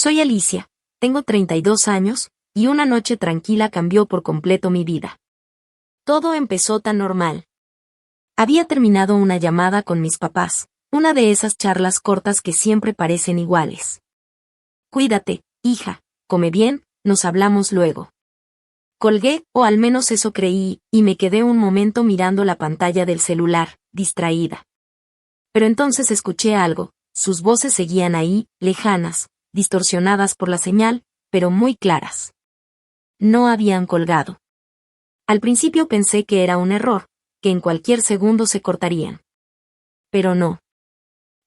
Soy Alicia, tengo 32 años, y una noche tranquila cambió por completo mi vida. Todo empezó tan normal. Había terminado una llamada con mis papás, una de esas charlas cortas que siempre parecen iguales. Cuídate, hija, come bien, nos hablamos luego. Colgué, o al menos eso creí, y me quedé un momento mirando la pantalla del celular, distraída. Pero entonces escuché algo, sus voces seguían ahí, lejanas, distorsionadas por la señal, pero muy claras. No habían colgado. Al principio pensé que era un error, que en cualquier segundo se cortarían. Pero no.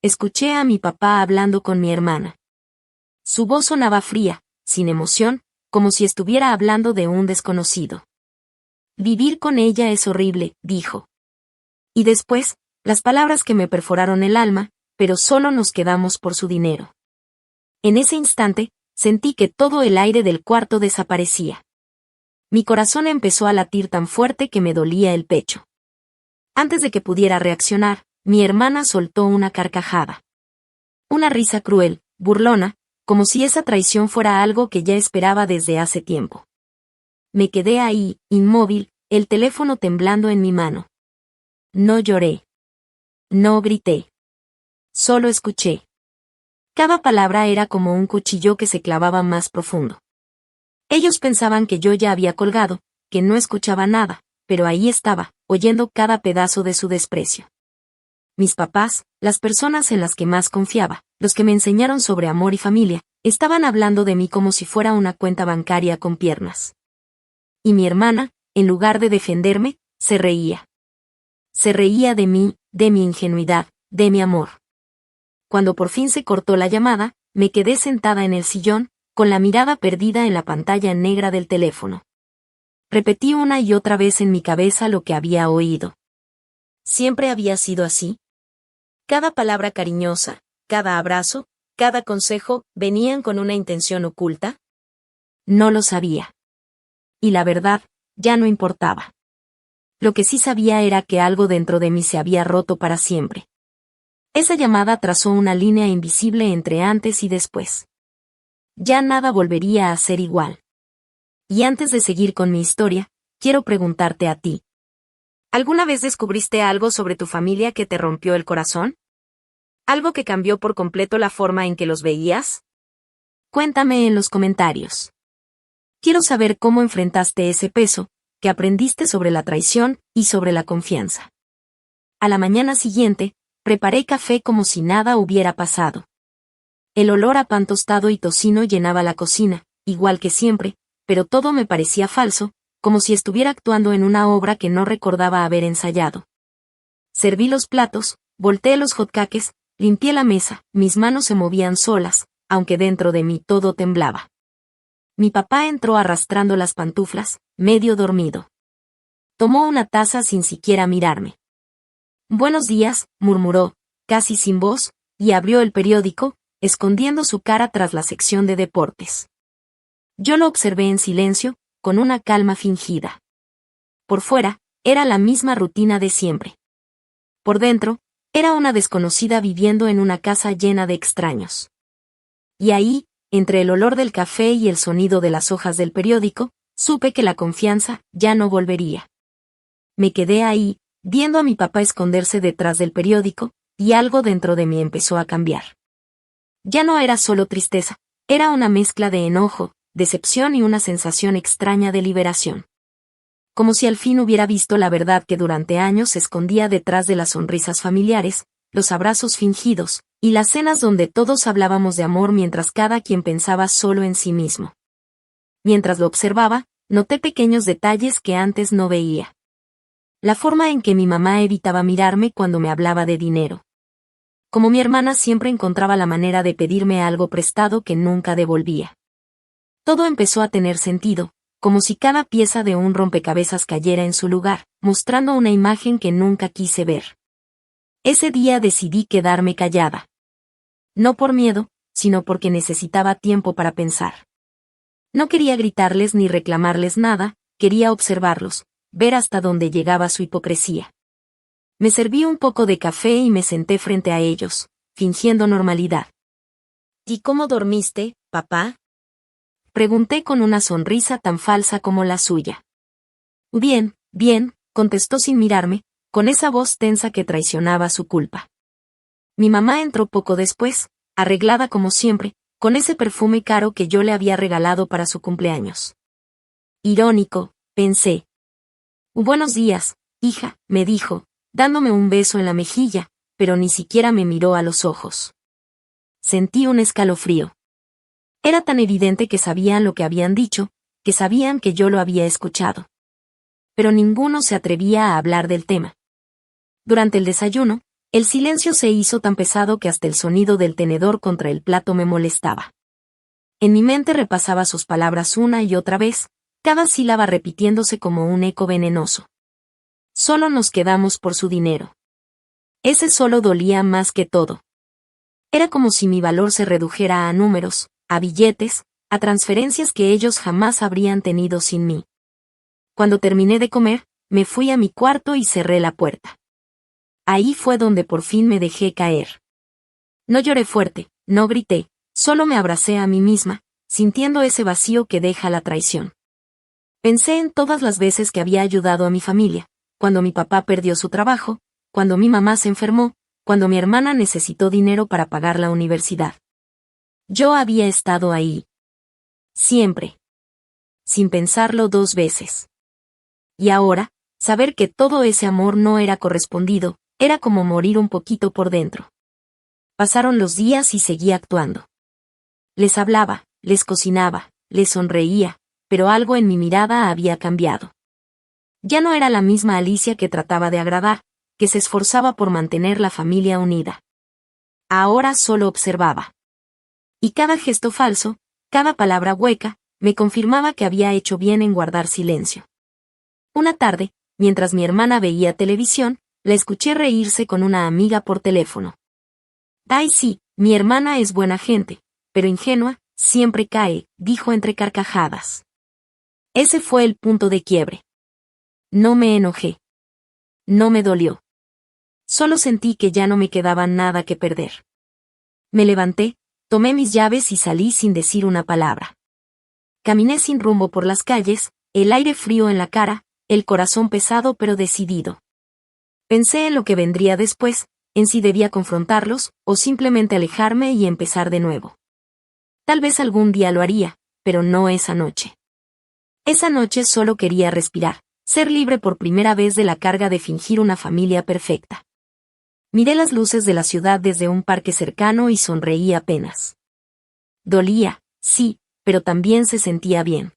Escuché a mi papá hablando con mi hermana. Su voz sonaba fría, sin emoción, como si estuviera hablando de un desconocido. Vivir con ella es horrible, dijo. Y después, las palabras que me perforaron el alma, pero solo nos quedamos por su dinero. En ese instante, sentí que todo el aire del cuarto desaparecía. Mi corazón empezó a latir tan fuerte que me dolía el pecho. Antes de que pudiera reaccionar, mi hermana soltó una carcajada. Una risa cruel, burlona, como si esa traición fuera algo que ya esperaba desde hace tiempo. Me quedé ahí, inmóvil, el teléfono temblando en mi mano. No lloré. No grité. Solo escuché. Cada palabra era como un cuchillo que se clavaba más profundo. Ellos pensaban que yo ya había colgado, que no escuchaba nada, pero ahí estaba, oyendo cada pedazo de su desprecio. Mis papás, las personas en las que más confiaba, los que me enseñaron sobre amor y familia, estaban hablando de mí como si fuera una cuenta bancaria con piernas. Y mi hermana, en lugar de defenderme, se reía. Se reía de mí, de mi ingenuidad, de mi amor. Cuando por fin se cortó la llamada, me quedé sentada en el sillón, con la mirada perdida en la pantalla negra del teléfono. Repetí una y otra vez en mi cabeza lo que había oído. ¿Siempre había sido así? Cada palabra cariñosa, cada abrazo, cada consejo, ¿venían con una intención oculta? No lo sabía. Y la verdad, ya no importaba. Lo que sí sabía era que algo dentro de mí se había roto para siempre. Esa llamada trazó una línea invisible entre antes y después. Ya nada volvería a ser igual. Y antes de seguir con mi historia, quiero preguntarte a ti. ¿Alguna vez descubriste algo sobre tu familia que te rompió el corazón? ¿Algo que cambió por completo la forma en que los veías? Cuéntame en los comentarios. Quiero saber cómo enfrentaste ese peso, que aprendiste sobre la traición y sobre la confianza. A la mañana siguiente, preparé café como si nada hubiera pasado. El olor a pan tostado y tocino llenaba la cocina, igual que siempre, pero todo me parecía falso, como si estuviera actuando en una obra que no recordaba haber ensayado. Serví los platos, volteé los hotcakes, limpié la mesa, mis manos se movían solas, aunque dentro de mí todo temblaba. Mi papá entró arrastrando las pantuflas, medio dormido. Tomó una taza sin siquiera mirarme. «Buenos días», murmuró, casi sin voz, y abrió el periódico, escondiendo su cara tras la sección de deportes. Yo lo observé en silencio, con una calma fingida. Por fuera, era la misma rutina de siempre. Por dentro, era una desconocida viviendo en una casa llena de extraños. Y ahí, entre el olor del café y el sonido de las hojas del periódico, supe que la confianza ya no volvería. Me quedé ahí, viendo a mi papá esconderse detrás del periódico, y algo dentro de mí empezó a cambiar. Ya no era solo tristeza, era una mezcla de enojo, decepción y una sensación extraña de liberación. Como si al fin hubiera visto la verdad que durante años se escondía detrás de las sonrisas familiares, los abrazos fingidos, y las cenas donde todos hablábamos de amor mientras cada quien pensaba solo en sí mismo. Mientras lo observaba, noté pequeños detalles que antes no veía. La forma en que mi mamá evitaba mirarme cuando me hablaba de dinero. Como mi hermana siempre encontraba la manera de pedirme algo prestado que nunca devolvía. Todo empezó a tener sentido, como si cada pieza de un rompecabezas cayera en su lugar, mostrando una imagen que nunca quise ver. Ese día decidí quedarme callada. No por miedo, sino porque necesitaba tiempo para pensar. No quería gritarles ni reclamarles nada, quería observarlos, ver hasta dónde llegaba su hipocresía. Me serví un poco de café y me senté frente a ellos, fingiendo normalidad. «¿Y cómo dormiste, ¿Papá? Pregunté con una sonrisa tan falsa como la suya. Bien, bien, contestó sin mirarme, con esa voz tensa que traicionaba su culpa. Mi mamá entró poco después, arreglada como siempre, con ese perfume caro que yo le había regalado para su cumpleaños. Irónico, pensé. Buenos días, hija, me dijo, dándome un beso en la mejilla, pero ni siquiera me miró a los ojos. Sentí un escalofrío. Era tan evidente que sabían lo que habían dicho, que sabían que yo lo había escuchado. Pero ninguno se atrevía a hablar del tema. Durante el desayuno, el silencio se hizo tan pesado que hasta el sonido del tenedor contra el plato me molestaba. En mi mente repasaba sus palabras una y otra vez, cada sílaba repitiéndose como un eco venenoso. Solo nos quedamos por su dinero. Ese solo dolía más que todo. Era como si mi valor se redujera a números, a billetes, a transferencias que ellos jamás habrían tenido sin mí. Cuando terminé de comer, me fui a mi cuarto y cerré la puerta. Ahí fue donde por fin me dejé caer. No lloré fuerte, no grité, solo me abracé a mí misma, sintiendo ese vacío que deja la traición. Pensé en todas las veces que había ayudado a mi familia, cuando mi papá perdió su trabajo, cuando mi mamá se enfermó, cuando mi hermana necesitó dinero para pagar la universidad. Yo había estado ahí. Siempre. Sin pensarlo 2 veces. Y ahora, saber que todo ese amor no era correspondido, era como morir un poquito por dentro. Pasaron los días y seguí actuando. Les hablaba, les cocinaba, les sonreía, pero algo en mi mirada había cambiado. Ya no era la misma Alicia que trataba de agradar, que se esforzaba por mantener la familia unida. Ahora solo observaba. Y cada gesto falso, cada palabra hueca, me confirmaba que había hecho bien en guardar silencio. Una tarde, mientras mi hermana veía televisión, la escuché reírse con una amiga por teléfono. Ay sí, mi hermana es buena gente, pero ingenua, siempre cae, dijo entre carcajadas. Ese fue el punto de quiebre. No me enojé. No me dolió. Solo sentí que ya no me quedaba nada que perder. Me levanté, tomé mis llaves y salí sin decir una palabra. Caminé sin rumbo por las calles, el aire frío en la cara, el corazón pesado pero decidido. Pensé en lo que vendría después, en si debía confrontarlos, o simplemente alejarme y empezar de nuevo. Tal vez algún día lo haría, pero no esa noche. Esa noche solo quería respirar, ser libre por primera vez de la carga de fingir una familia perfecta. Miré las luces de la ciudad desde un parque cercano y sonreí apenas. Dolía, sí, pero también se sentía bien.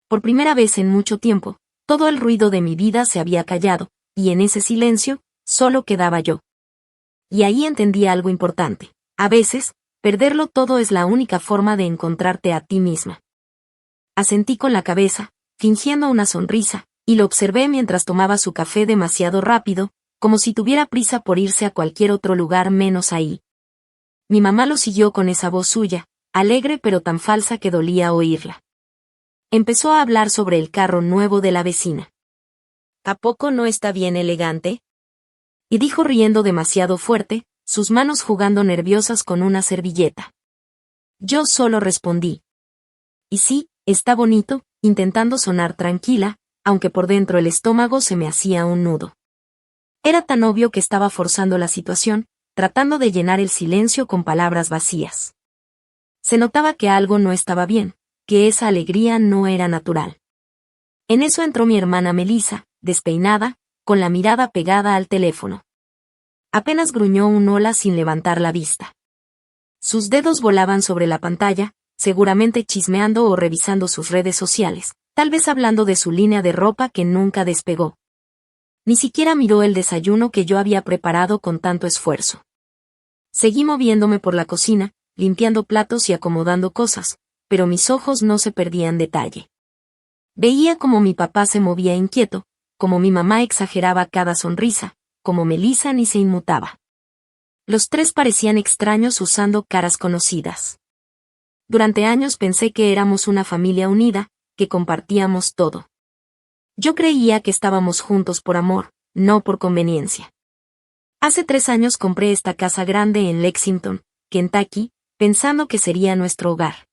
Por primera vez en mucho tiempo, todo el ruido de mi vida se había callado, y en ese silencio, solo quedaba yo. Y ahí entendí algo importante. A veces, perderlo todo es la única forma de encontrarte a ti misma. Asentí con la cabeza, fingiendo una sonrisa, y lo observé mientras tomaba su café demasiado rápido, como si tuviera prisa por irse a cualquier otro lugar menos ahí. Mi mamá lo siguió con esa voz suya, alegre pero tan falsa que dolía oírla. Empezó a hablar sobre el carro nuevo de la vecina. ¿A poco no está bien elegante? Y dijo riendo demasiado fuerte, sus manos jugando nerviosas con una servilleta. Yo solo respondí. Y sí, está bonito, intentando sonar tranquila, aunque por dentro el estómago se me hacía un nudo. Era tan obvio que estaba forzando la situación, tratando de llenar el silencio con palabras vacías. Se notaba que algo no estaba bien, que esa alegría no era natural. En eso entró mi hermana Melissa, despeinada, con la mirada pegada al teléfono. Apenas gruñó un hola sin levantar la vista. Sus dedos volaban sobre la pantalla, seguramente chismeando o revisando sus redes sociales, tal vez hablando de su línea de ropa que nunca despegó. Ni siquiera miró el desayuno que yo había preparado con tanto esfuerzo. Seguí moviéndome por la cocina, limpiando platos y acomodando cosas, pero mis ojos no se perdían detalle. Veía cómo mi papá se movía inquieto, cómo mi mamá exageraba cada sonrisa, cómo Melissa ni se inmutaba. Los tres parecían extraños usando caras conocidas. Durante años pensé que éramos una familia unida, que compartíamos todo. Yo creía que estábamos juntos por amor, no por conveniencia. Hace 3 años compré esta casa grande en Lexington, Kentucky, pensando que sería nuestro hogar.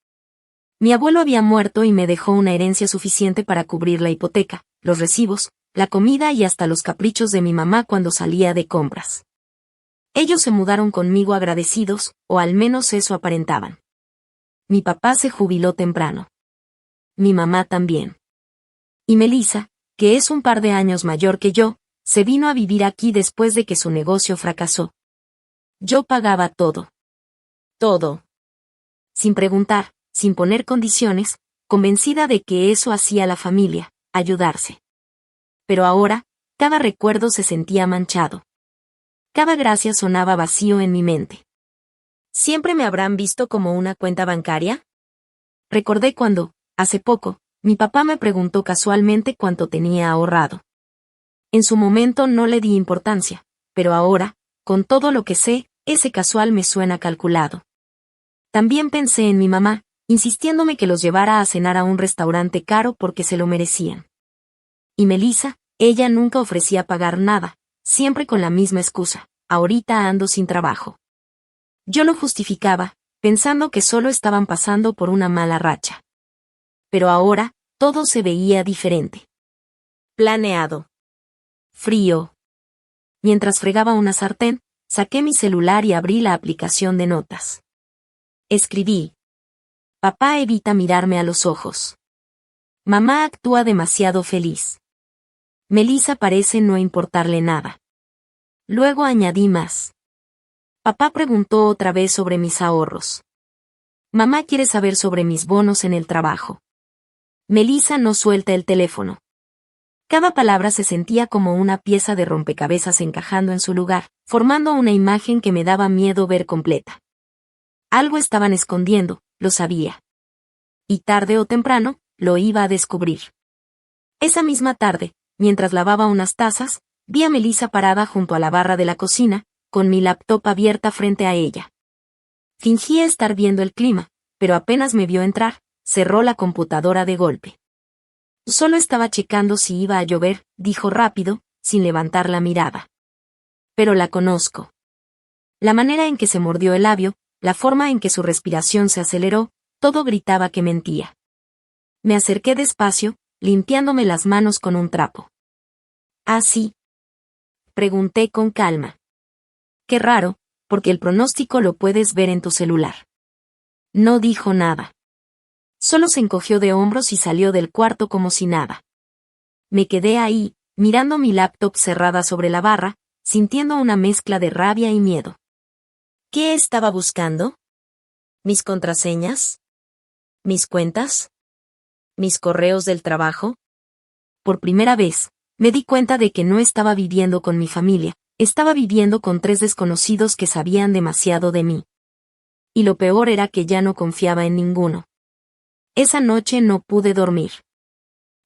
Mi abuelo había muerto y me dejó una herencia suficiente para cubrir la hipoteca, los recibos, la comida y hasta los caprichos de mi mamá cuando salía de compras. Ellos se mudaron conmigo agradecidos, o al menos eso aparentaban. Mi papá se jubiló temprano. Mi mamá también. Y Melissa, que es un par de años mayor que yo, se vino a vivir aquí después de que su negocio fracasó. Yo pagaba todo. Todo. Sin preguntar, sin poner condiciones, convencida de que eso hacía la familia, ayudarse. Pero ahora, cada recuerdo se sentía manchado. Cada gracia sonaba vacío en mi mente. ¿Siempre me habrán visto como una cuenta bancaria? Recordé cuando, hace poco, mi papá me preguntó casualmente cuánto tenía ahorrado. En su momento no le di importancia, pero ahora, con todo lo que sé, ese casual me suena calculado. También pensé en mi mamá, insistiéndome que los llevara a cenar a un restaurante caro porque se lo merecían. Y Melissa, ella nunca ofrecía pagar nada, siempre con la misma excusa: ahorita ando sin trabajo. Yo lo justificaba, pensando que solo estaban pasando por una mala racha. Pero ahora, todo se veía diferente. Planeado. Frío. Mientras fregaba una sartén, saqué mi celular y abrí la aplicación de notas. Escribí: papá evita mirarme a los ojos. Mamá actúa demasiado feliz. Melissa parece no importarle nada. Luego añadí más. Papá preguntó otra vez sobre mis ahorros. Mamá quiere saber sobre mis bonos en el trabajo. Melissa no suelta el teléfono. Cada palabra se sentía como una pieza de rompecabezas encajando en su lugar, formando una imagen que me daba miedo ver completa. Algo estaban escondiendo, lo sabía. Y tarde o temprano, lo iba a descubrir. Esa misma tarde, mientras lavaba unas tazas, vi a Melissa parada junto a la barra de la cocina, con mi laptop abierta frente a ella. Fingía estar viendo el clima, pero apenas me vio entrar, cerró la computadora de golpe. Solo estaba checando si iba a llover, dijo rápido, sin levantar la mirada. Pero la conozco. La manera en que se mordió el labio, la forma en que su respiración se aceleró, todo gritaba que mentía. Me acerqué despacio, limpiándome las manos con un trapo. ¿Ah, sí? Pregunté con calma. Qué raro, porque el pronóstico lo puedes ver en tu celular. No dijo nada. Solo se encogió de hombros y salió del cuarto como si nada. Me quedé ahí, mirando mi laptop cerrada sobre la barra, sintiendo una mezcla de rabia y miedo. ¿Qué estaba buscando? ¿Mis contraseñas? ¿Mis cuentas? ¿Mis correos del trabajo? Por primera vez, me di cuenta de que no estaba viviendo con mi familia, estaba viviendo con 3 desconocidos que sabían demasiado de mí. Y lo peor era que ya no confiaba en ninguno. Esa noche no pude dormir.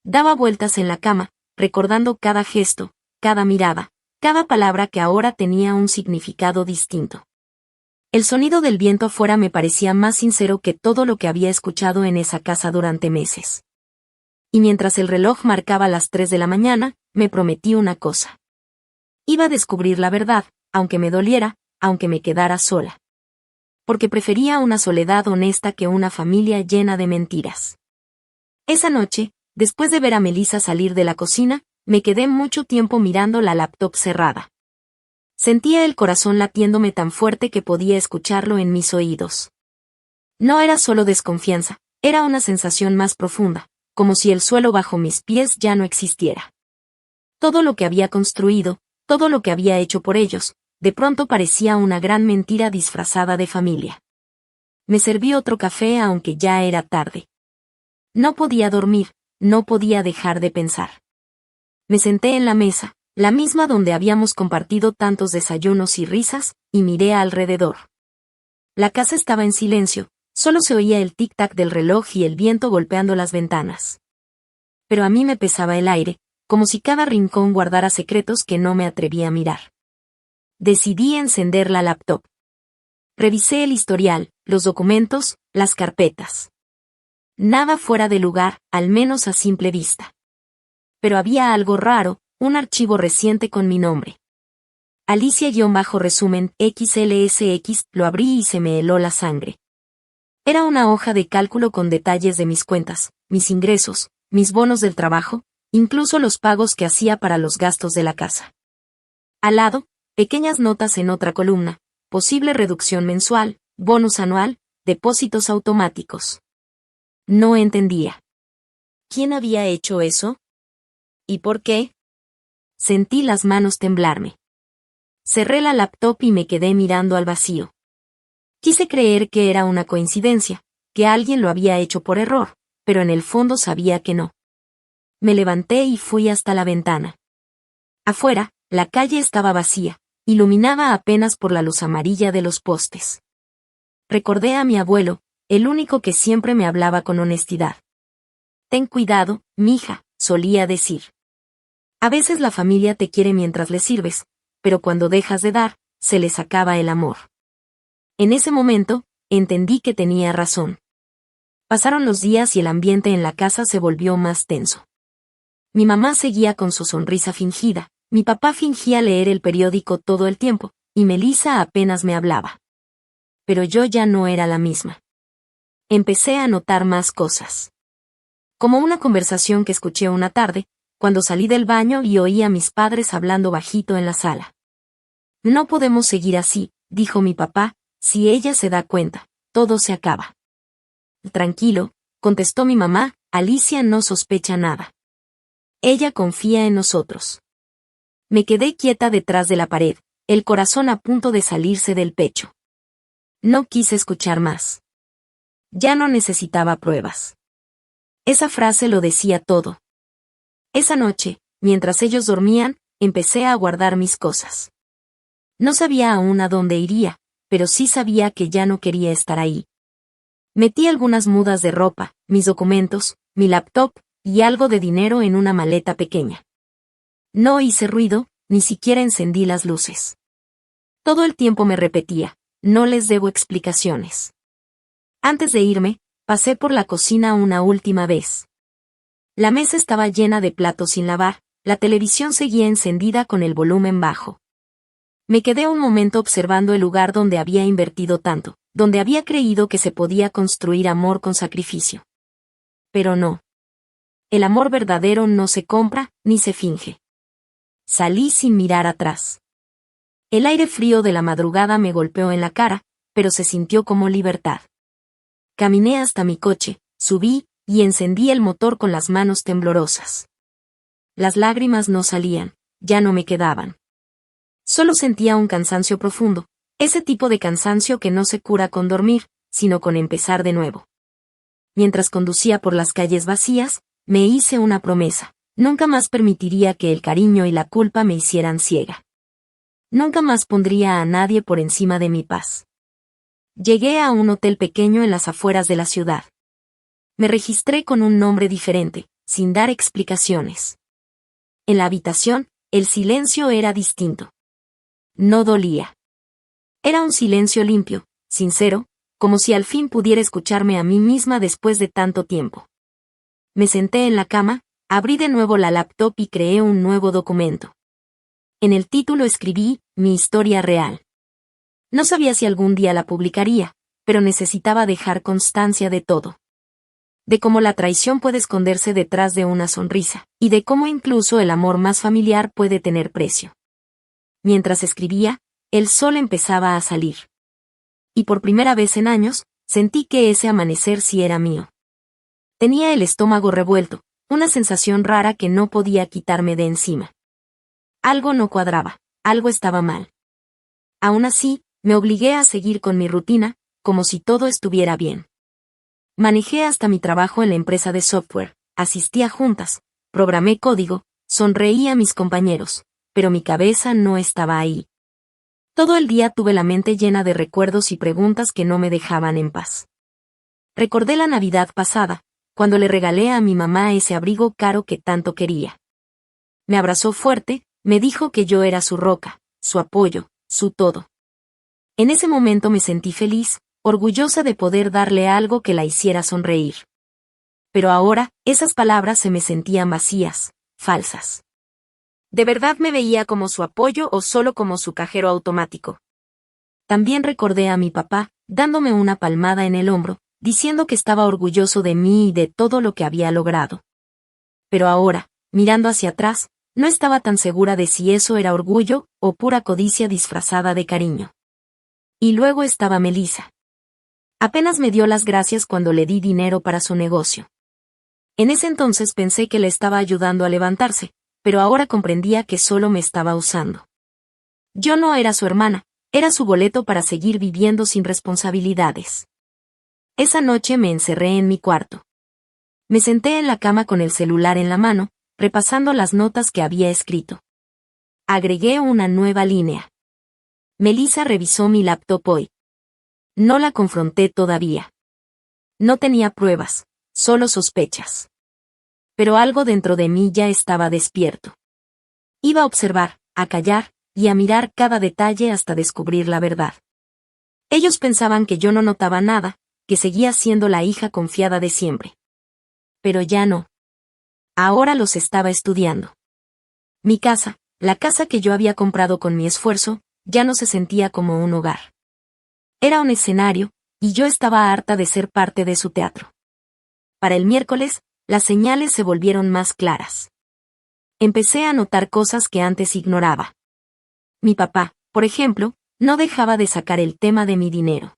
Daba vueltas en la cama, recordando cada gesto, cada mirada, cada palabra que ahora tenía un significado distinto. El sonido del viento afuera me parecía más sincero que todo lo que había escuchado en esa casa durante meses. Y mientras el reloj marcaba las 3 de la mañana, me prometí una cosa. Iba a descubrir la verdad, aunque me doliera, aunque me quedara sola. Porque prefería una soledad honesta que una familia llena de mentiras. Esa noche, después de ver a Melissa salir de la cocina, me quedé mucho tiempo mirando la laptop cerrada. Sentía el corazón latiéndome tan fuerte que podía escucharlo en mis oídos. No era solo desconfianza, era una sensación más profunda, como si el suelo bajo mis pies ya no existiera. Todo lo que había construido, todo lo que había hecho por ellos, de pronto parecía una gran mentira disfrazada de familia. Me serví otro café aunque ya era tarde. No podía dormir, no podía dejar de pensar. Me senté en la mesa, la misma donde habíamos compartido tantos desayunos y risas, y miré alrededor. La casa estaba en silencio, solo se oía el tic-tac del reloj y el viento golpeando las ventanas. Pero a mí me pesaba el aire, como si cada rincón guardara secretos que no me atrevía a mirar. Decidí encender la laptop. Revisé el historial, los documentos, las carpetas. Nada fuera de lugar, al menos a simple vista. Pero había algo raro, un archivo reciente con mi nombre. Alicia-resumen XLSX, lo abrí y se me heló la sangre. Era una hoja de cálculo con detalles de mis cuentas, mis ingresos, mis bonos del trabajo, incluso los pagos que hacía para los gastos de la casa. Al lado, pequeñas notas en otra columna, posible reducción mensual, bonus anual, depósitos automáticos. No entendía. ¿Quién había hecho eso? ¿Y por qué? Sentí las manos temblarme. Cerré la laptop y me quedé mirando al vacío. Quise creer que era una coincidencia, que alguien lo había hecho por error, pero en el fondo sabía que no. Me levanté y fui hasta la ventana. Afuera, la calle estaba vacía, iluminada apenas por la luz amarilla de los postes. Recordé a mi abuelo, el único que siempre me hablaba con honestidad. Ten cuidado, mija, solía decir. A veces la familia te quiere mientras le sirves, pero cuando dejas de dar, se les acaba el amor. En ese momento, entendí que tenía razón. Pasaron los días y el ambiente en la casa se volvió más tenso. Mi mamá seguía con su sonrisa fingida, mi papá fingía leer el periódico todo el tiempo, y Melissa apenas me hablaba. Pero yo ya no era la misma. Empecé a notar más cosas. Como una conversación que escuché una tarde, cuando salí del baño y oí a mis padres hablando bajito en la sala. No podemos seguir así, dijo mi papá, si ella se da cuenta, todo se acaba. Tranquilo, contestó mi mamá, Alicia no sospecha nada. Ella confía en nosotros. Me quedé quieta detrás de la pared, el corazón a punto de salirse del pecho. No quise escuchar más. Ya no necesitaba pruebas. Esa frase lo decía todo. Esa noche, mientras ellos dormían, empecé a guardar mis cosas. No sabía aún a dónde iría, pero sí sabía que ya no quería estar ahí. Metí algunas mudas de ropa, mis documentos, mi laptop, y algo de dinero en una maleta pequeña. No hice ruido, ni siquiera encendí las luces. Todo el tiempo me repetía, no les debo explicaciones. Antes de irme, pasé por la cocina una última vez. La mesa estaba llena de platos sin lavar, la televisión seguía encendida con el volumen bajo. Me quedé un momento observando el lugar donde había invertido tanto, donde había creído que se podía construir amor con sacrificio. Pero no. El amor verdadero no se compra, ni se finge. Salí sin mirar atrás. El aire frío de la madrugada me golpeó en la cara, pero se sintió como libertad. Caminé hasta mi coche, subí, y encendí el motor con las manos temblorosas. Las lágrimas no salían, ya no me quedaban. Solo sentía un cansancio profundo, ese tipo de cansancio que no se cura con dormir, sino con empezar de nuevo. Mientras conducía por las calles vacías, me hice una promesa. Nunca más permitiría que el cariño y la culpa me hicieran ciega. Nunca más pondría a nadie por encima de mi paz. Llegué a un hotel pequeño en las afueras de la ciudad. Me registré con un nombre diferente, sin dar explicaciones. En la habitación, el silencio era distinto. No dolía. Era un silencio limpio, sincero, como si al fin pudiera escucharme a mí misma después de tanto tiempo. Me senté en la cama, abrí de nuevo la laptop y creé un nuevo documento. En el título escribí, mi historia real. No sabía si algún día la publicaría, pero necesitaba dejar constancia de todo. De cómo la traición puede esconderse detrás de una sonrisa, y de cómo incluso el amor más familiar puede tener precio. Mientras escribía, el sol empezaba a salir. Y por primera vez en años, sentí que ese amanecer sí era mío. Tenía el estómago revuelto, una sensación rara que no podía quitarme de encima. Algo no cuadraba, algo estaba mal. Aún así, me obligué a seguir con mi rutina, como si todo estuviera bien. Manejé hasta mi trabajo en la empresa de software, asistí a juntas, programé código, sonreí a mis compañeros, pero mi cabeza no estaba ahí. Todo el día tuve la mente llena de recuerdos y preguntas que no me dejaban en paz. Recordé la Navidad pasada, cuando le regalé a mi mamá ese abrigo caro que tanto quería. Me abrazó fuerte, me dijo que yo era su roca, su apoyo, su todo. En ese momento me sentí feliz, orgullosa de poder darle algo que la hiciera sonreír. Pero ahora, esas palabras se me sentían vacías, falsas. ¿De verdad me veía como su apoyo o solo como su cajero automático? También recordé a mi papá, dándome una palmada en el hombro, diciendo que estaba orgulloso de mí y de todo lo que había logrado. Pero ahora, mirando hacia atrás, no estaba tan segura de si eso era orgullo o pura codicia disfrazada de cariño. Y luego estaba Melissa. Apenas me dio las gracias cuando le di dinero para su negocio. En ese entonces pensé que le estaba ayudando a levantarse, pero ahora comprendía que solo me estaba usando. Yo no era su hermana, era su boleto para seguir viviendo sin responsabilidades. Esa noche me encerré en mi cuarto. Me senté en la cama con el celular en la mano, repasando las notas que había escrito. Agregué una nueva línea. Melissa revisó mi laptop hoy. No la confronté todavía. No tenía pruebas, solo sospechas. Pero algo dentro de mí ya estaba despierto. Iba a observar, a callar, y a mirar cada detalle hasta descubrir la verdad. Ellos pensaban que yo no notaba nada, que seguía siendo la hija confiada de siempre. Pero ya no. Ahora los estaba estudiando. Mi casa, la casa que yo había comprado con mi esfuerzo, ya no se sentía como un hogar. Era un escenario, y yo estaba harta de ser parte de su teatro. Para el miércoles, las señales se volvieron más claras. Empecé a notar cosas que antes ignoraba. Mi papá, por ejemplo, no dejaba de sacar el tema de mi dinero.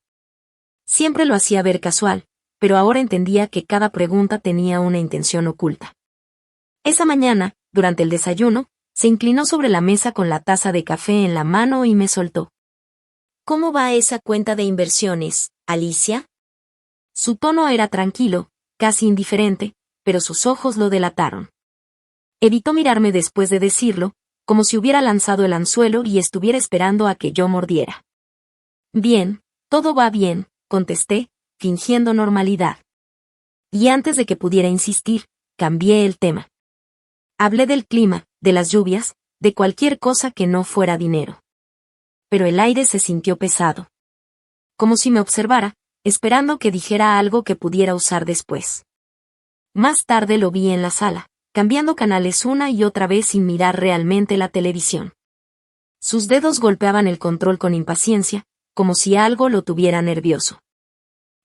Siempre lo hacía ver casual, pero ahora entendía que cada pregunta tenía una intención oculta. Esa mañana, durante el desayuno, se inclinó sobre la mesa con la taza de café en la mano y me soltó. ¿Cómo va esa cuenta de inversiones, Alicia? Su tono era tranquilo, casi indiferente, pero sus ojos lo delataron. Evitó mirarme después de decirlo, como si hubiera lanzado el anzuelo y estuviera esperando a que yo mordiera. Bien, todo va bien, contesté, fingiendo normalidad. Y antes de que pudiera insistir, cambié el tema. Hablé del clima, de las lluvias, de cualquier cosa que no fuera dinero. Pero el aire se sintió pesado. Como si me observara, esperando que dijera algo que pudiera usar después. Más tarde lo vi en la sala, cambiando canales una y otra vez sin mirar realmente la televisión. Sus dedos golpeaban el control con impaciencia, como si algo lo tuviera nervioso.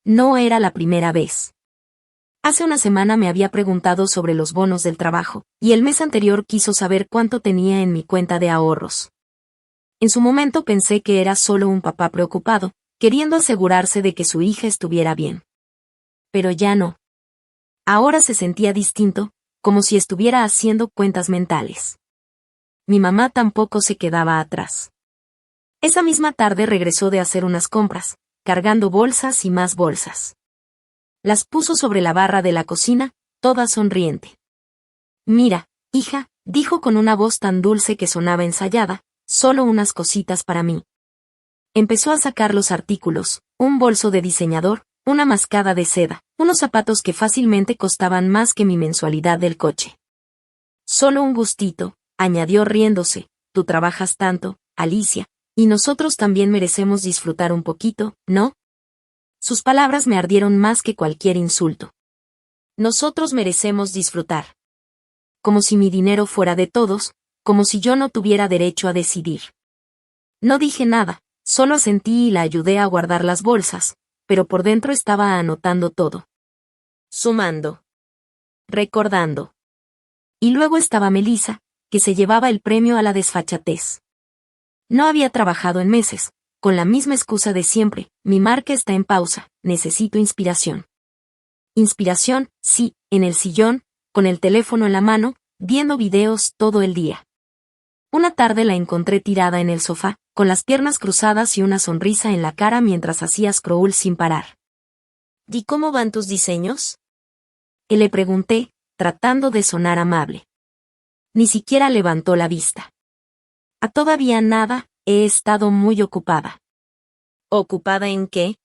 No era la primera vez. Hace una semana me había preguntado sobre los bonos del trabajo, y el mes anterior quiso saber cuánto tenía en mi cuenta de ahorros. En su momento pensé que era solo un papá preocupado, queriendo asegurarse de que su hija estuviera bien. Pero ya no. Ahora se sentía distinto, como si estuviera haciendo cuentas mentales. Mi mamá tampoco se quedaba atrás. Esa misma tarde regresó de hacer unas compras, cargando bolsas y más bolsas. Las puso sobre la barra de la cocina, toda sonriente. Mira, hija, dijo con una voz tan dulce que sonaba ensayada, solo unas cositas para mí. Empezó a sacar los artículos, un bolso de diseñador, una mascada de seda, unos zapatos que fácilmente costaban más que mi mensualidad del coche. Solo un gustito, añadió riéndose, tú trabajas tanto, Alicia, y nosotros también merecemos disfrutar un poquito, ¿no? Sus palabras me ardieron más que cualquier insulto. Nosotros merecemos disfrutar. Como si mi dinero fuera de todos, como si yo no tuviera derecho a decidir. No dije nada, solo asentí y la ayudé a guardar las bolsas, pero por dentro estaba anotando todo. Sumando. Recordando. Y luego estaba Melissa, que se llevaba el premio a la desfachatez. No había trabajado en meses, con la misma excusa de siempre, mi marca está en pausa, necesito inspiración. Inspiración, sí, en el sillón, con el teléfono en la mano, viendo videos todo el día. Una tarde la encontré tirada en el sofá, con las piernas cruzadas y una sonrisa en la cara mientras hacía scroll sin parar. ¿Y cómo van tus diseños? Le pregunté, tratando de sonar amable. Ni siquiera levantó la vista. Todavía nada, he estado muy ocupada. ¿Ocupada en qué?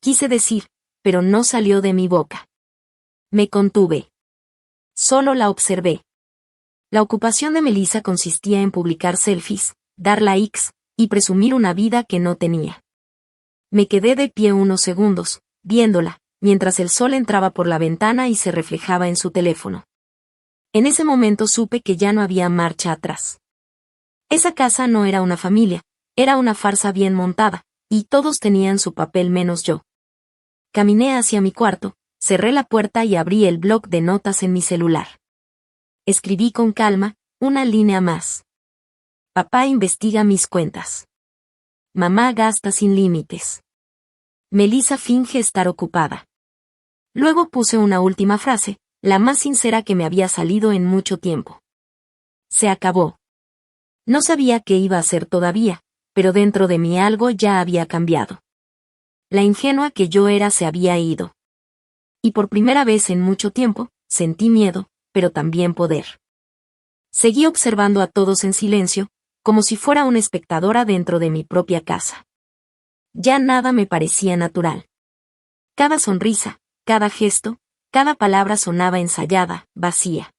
Quise decir, pero no salió de mi boca. Me contuve. Solo la observé. La ocupación de Melissa consistía en publicar selfies, dar likes, y presumir una vida que no tenía. Me quedé de pie unos segundos, viéndola, mientras el sol entraba por la ventana y se reflejaba en su teléfono. En ese momento supe que ya no había marcha atrás. Esa casa no era una familia, era una farsa bien montada, y todos tenían su papel menos yo. Caminé hacia mi cuarto, cerré la puerta y abrí el bloc de notas en mi celular. Escribí con calma, una línea más. Papá investiga mis cuentas. Mamá gasta sin límites. Melissa finge estar ocupada. Luego puse una última frase, la más sincera que me había salido en mucho tiempo. Se acabó. No sabía qué iba a hacer todavía, pero dentro de mí algo ya había cambiado. La ingenua que yo era se había ido. Y por primera vez en mucho tiempo, sentí miedo, pero también poder. Seguí observando a todos en silencio, como si fuera una espectadora dentro de mi propia casa. Ya nada me parecía natural. Cada sonrisa, cada gesto, cada palabra sonaba ensayada, vacía.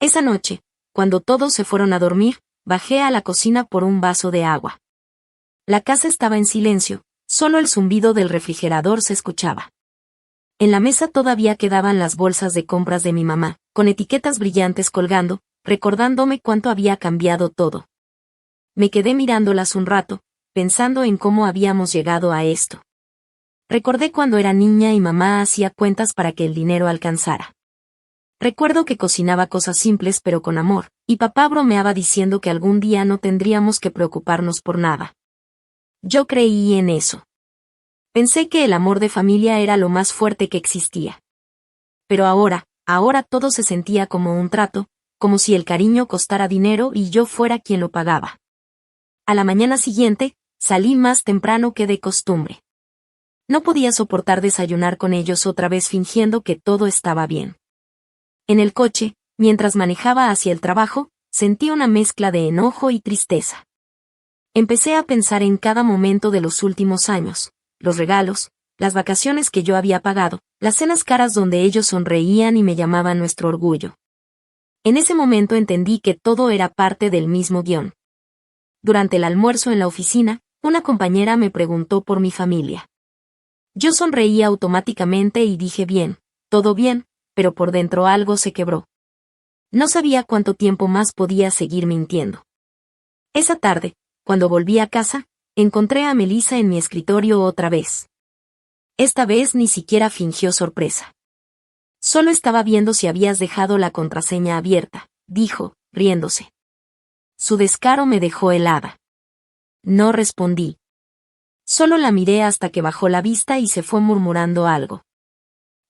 Esa noche, cuando todos se fueron a dormir, bajé a la cocina por un vaso de agua. La casa estaba en silencio, solo el zumbido del refrigerador se escuchaba. En la mesa todavía quedaban las bolsas de compras de mi mamá, con etiquetas brillantes colgando, recordándome cuánto había cambiado todo. Me quedé mirándolas un rato, pensando en cómo habíamos llegado a esto. Recordé cuando era niña y mamá hacía cuentas para que el dinero alcanzara. Recuerdo que cocinaba cosas simples pero con amor, y papá bromeaba diciendo que algún día no tendríamos que preocuparnos por nada. Yo creí en eso. Pensé que el amor de familia era lo más fuerte que existía. Pero ahora todo se sentía como un trato, como si el cariño costara dinero y yo fuera quien lo pagaba. A la mañana siguiente, salí más temprano que de costumbre. No podía soportar desayunar con ellos otra vez fingiendo que todo estaba bien. En el coche, mientras manejaba hacia el trabajo, sentí una mezcla de enojo y tristeza. Empecé a pensar en cada momento de los últimos años, los regalos, las vacaciones que yo había pagado, las cenas caras donde ellos sonreían y me llamaban nuestro orgullo. En ese momento entendí que todo era parte del mismo guión. Durante el almuerzo en la oficina, una compañera me preguntó por mi familia. Yo sonreí automáticamente y dije bien, todo bien, pero por dentro algo se quebró. No sabía cuánto tiempo más podía seguir mintiendo. Esa tarde, cuando volví a casa, encontré a Melissa en mi escritorio otra vez. Esta vez ni siquiera fingió sorpresa. Solo estaba viendo si habías dejado la contraseña abierta, dijo, riéndose. Su descaro me dejó helada. No respondí. Solo la miré hasta que bajó la vista y se fue murmurando algo.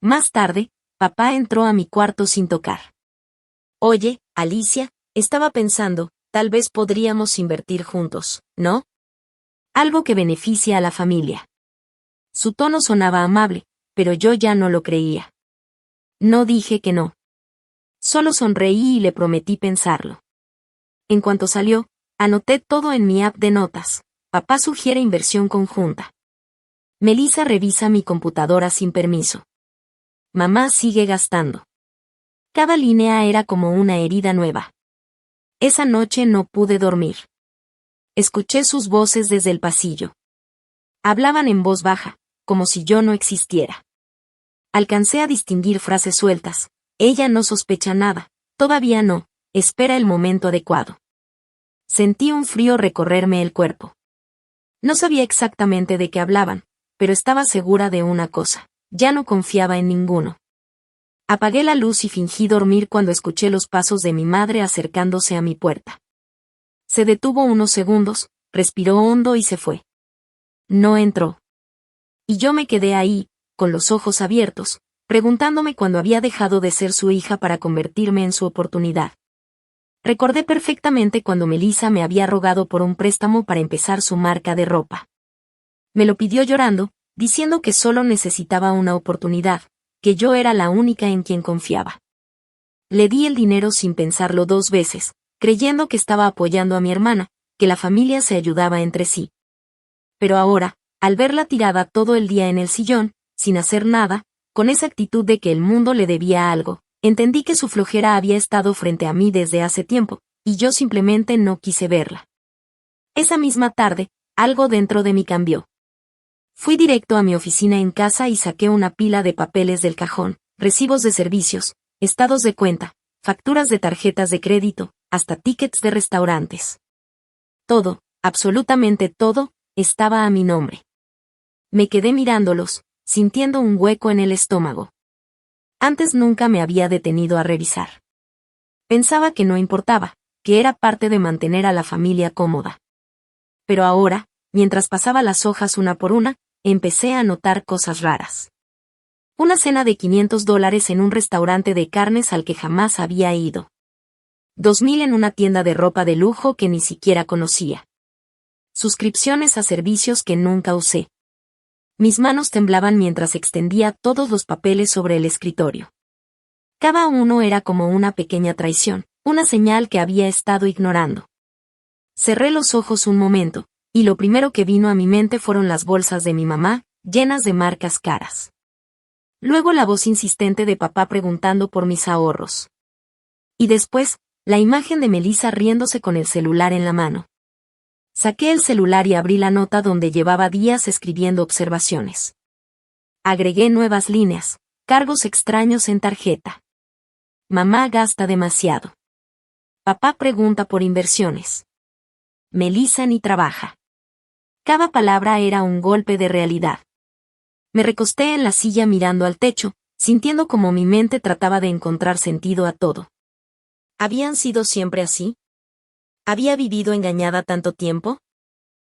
Más tarde, papá entró a mi cuarto sin tocar. Oye, Alicia, estaba pensando, tal vez podríamos invertir juntos, ¿no? Algo que beneficie a la familia. Su tono sonaba amable, pero yo ya no lo creía. No dije que no. Solo sonreí y le prometí pensarlo. En cuanto salió, anoté todo en mi app de notas. Papá sugiere inversión conjunta. Melissa revisa mi computadora sin permiso. Mamá sigue gastando. Cada línea era como una herida nueva. Esa noche no pude dormir. Escuché sus voces desde el pasillo. Hablaban en voz baja, como si yo no existiera. Alcancé a distinguir frases sueltas. Ella no sospecha nada, todavía no, espera el momento adecuado. Sentí un frío recorrerme el cuerpo. No sabía exactamente de qué hablaban, pero estaba segura de una cosa, ya no confiaba en ninguno. Apagué la luz y fingí dormir cuando escuché los pasos de mi madre acercándose a mi puerta. Se detuvo unos segundos, respiró hondo y se fue. No entró. Y yo me quedé ahí, con los ojos abiertos, preguntándome cuándo había dejado de ser su hija para convertirme en su oportunidad. Recordé perfectamente cuando Melissa me había rogado por un préstamo para empezar su marca de ropa. Me lo pidió llorando, diciendo que solo necesitaba una oportunidad, que yo era la única en quien confiaba. Le di el dinero sin pensarlo 2 veces, creyendo que estaba apoyando a mi hermana, que la familia se ayudaba entre sí. Pero ahora, al verla tirada todo el día en el sillón, sin hacer nada, con esa actitud de que el mundo le debía algo, entendí que su flojera había estado frente a mí desde hace tiempo, y yo simplemente no quise verla. Esa misma tarde, algo dentro de mí cambió. Fui directo a mi oficina en casa y saqué una pila de papeles del cajón, recibos de servicios, estados de cuenta, facturas de tarjetas de crédito, hasta tickets de restaurantes. Todo, absolutamente todo, estaba a mi nombre. Me quedé mirándolos, sintiendo un hueco en el estómago. Antes nunca me había detenido a revisar. Pensaba que no importaba, que era parte de mantener a la familia cómoda. Pero ahora, mientras pasaba las hojas una por una, empecé a notar cosas raras. Una cena de $500 en un restaurante de carnes al que jamás había ido. 2,000 en una tienda de ropa de lujo que ni siquiera conocía. Suscripciones a servicios que nunca usé. Mis manos temblaban mientras extendía todos los papeles sobre el escritorio. Cada uno era como una pequeña traición, una señal que había estado ignorando. Cerré los ojos un momento, y lo primero que vino a mi mente fueron las bolsas de mi mamá, llenas de marcas caras. Luego la voz insistente de papá preguntando por mis ahorros. Y después, la imagen de Melissa riéndose con el celular en la mano. Saqué el celular y abrí la nota donde llevaba días escribiendo observaciones. Agregué nuevas líneas, cargos extraños en tarjeta. Mamá gasta demasiado. Papá pregunta por inversiones. Melissa ni trabaja. Cada palabra era un golpe de realidad. Me recosté en la silla mirando al techo, sintiendo como mi mente trataba de encontrar sentido a todo. ¿Habían sido siempre así? ¿Había vivido engañada tanto tiempo?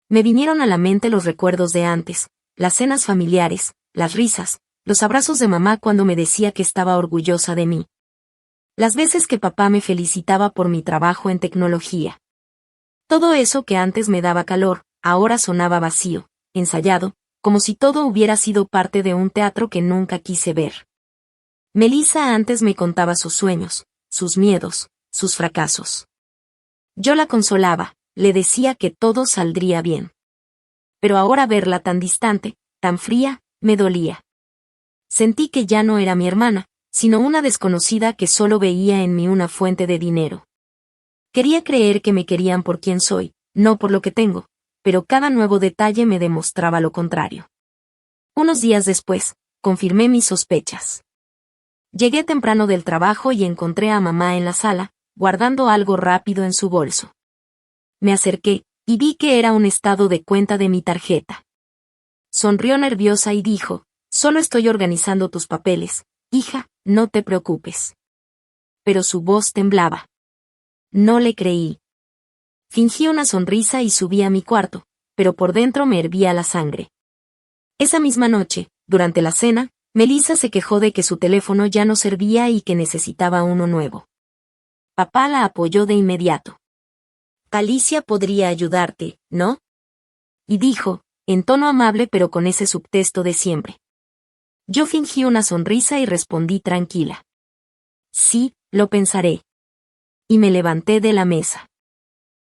Me vinieron a la mente los recuerdos de antes, las cenas familiares, las risas, los abrazos de mamá cuando me decía que estaba orgullosa de mí. Las veces que papá me felicitaba por mi trabajo en tecnología. Todo eso que antes me daba calor, ahora sonaba vacío, ensayado, como si todo hubiera sido parte de un teatro que nunca quise ver. Melissa antes me contaba sus sueños, sus miedos, sus fracasos. Yo la consolaba, le decía que todo saldría bien. Pero ahora verla tan distante, tan fría, me dolía. Sentí que ya no era mi hermana, sino una desconocida que solo veía en mí una fuente de dinero. Quería creer que me querían por quien soy, no por lo que tengo, pero cada nuevo detalle me demostraba lo contrario. Unos días después, confirmé mis sospechas. Llegué temprano del trabajo y encontré a mamá en la sala, guardando algo rápido en su bolso. Me acerqué, y vi que era un estado de cuenta de mi tarjeta. Sonrió nerviosa y dijo, «Solo estoy organizando tus papeles, hija, no te preocupes». Pero su voz temblaba. No le creí. Fingí una sonrisa y subí a mi cuarto, pero por dentro me hervía la sangre. Esa misma noche, durante la cena, Melissa se quejó de que su teléfono ya no servía y que necesitaba uno nuevo. Papá la apoyó de inmediato. «Alicia podría ayudarte, ¿no?», y dijo, en tono amable pero con ese subtexto de siempre. Yo fingí una sonrisa y respondí tranquila. «Sí, lo pensaré». Y me levanté de la mesa.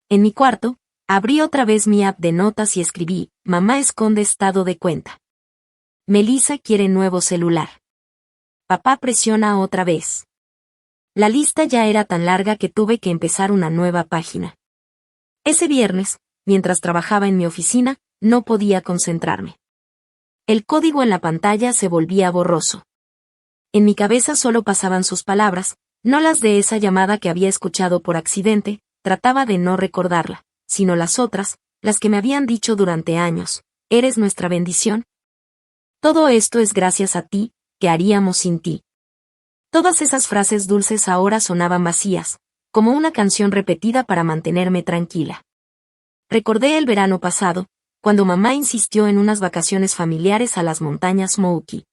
En mi cuarto, abrí otra vez mi app de notas y escribí, «Mamá esconde estado de cuenta». Melissa quiere nuevo celular. Papá presiona otra vez. La lista ya era tan larga que tuve que empezar una nueva página. Ese viernes, mientras trabajaba en mi oficina, no podía concentrarme. El código en la pantalla se volvía borroso. En mi cabeza solo pasaban sus palabras, no las de esa llamada que había escuchado por accidente, trataba de no recordarla, sino las otras, las que me habían dicho durante años, «Eres nuestra bendición». Todo esto es gracias a ti, ¿qué haríamos sin ti? Todas esas frases dulces ahora sonaban vacías, como una canción repetida para mantenerme tranquila. Recordé el verano pasado, cuando mamá insistió en unas vacaciones familiares a las montañas Smoky.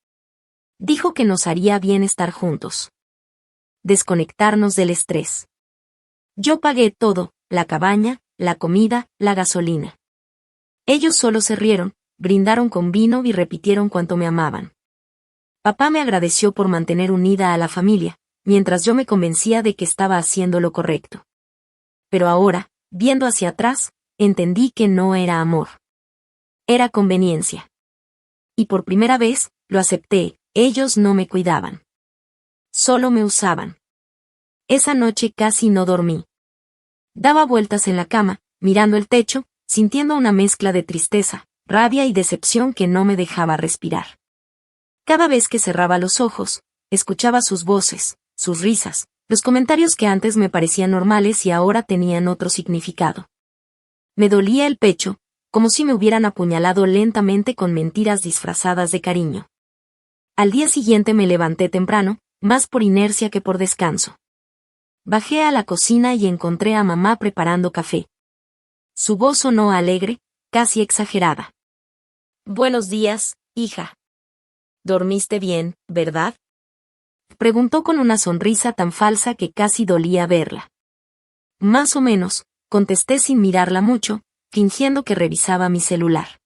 Dijo que nos haría bien estar juntos. Desconectarnos del estrés. Yo pagué todo, la cabaña, la comida, la gasolina. Ellos solo se rieron, brindaron con vino y repitieron cuánto me amaban. Papá me agradeció por mantener unida a la familia, mientras yo me convencía de que estaba haciendo lo correcto. Pero ahora, viendo hacia atrás, entendí que no era amor. Era conveniencia. Y por primera vez, lo acepté, ellos no me cuidaban. Solo me usaban. Esa noche casi no dormí. Daba vueltas en la cama, mirando el techo, sintiendo una mezcla de tristeza, rabia y decepción que no me dejaba respirar. Cada vez que cerraba los ojos, escuchaba sus voces, sus risas, los comentarios que antes me parecían normales y ahora tenían otro significado. Me dolía el pecho, como si me hubieran apuñalado lentamente con mentiras disfrazadas de cariño. Al día siguiente me levanté temprano, más por inercia que por descanso. Bajé a la cocina y encontré a mamá preparando café. Su voz sonó alegre, casi exagerada. «Buenos días, hija. ¿Dormiste bien, verdad?», preguntó con una sonrisa tan falsa que casi dolía verla. «Más o menos», contesté sin mirarla mucho, fingiendo que revisaba mi celular.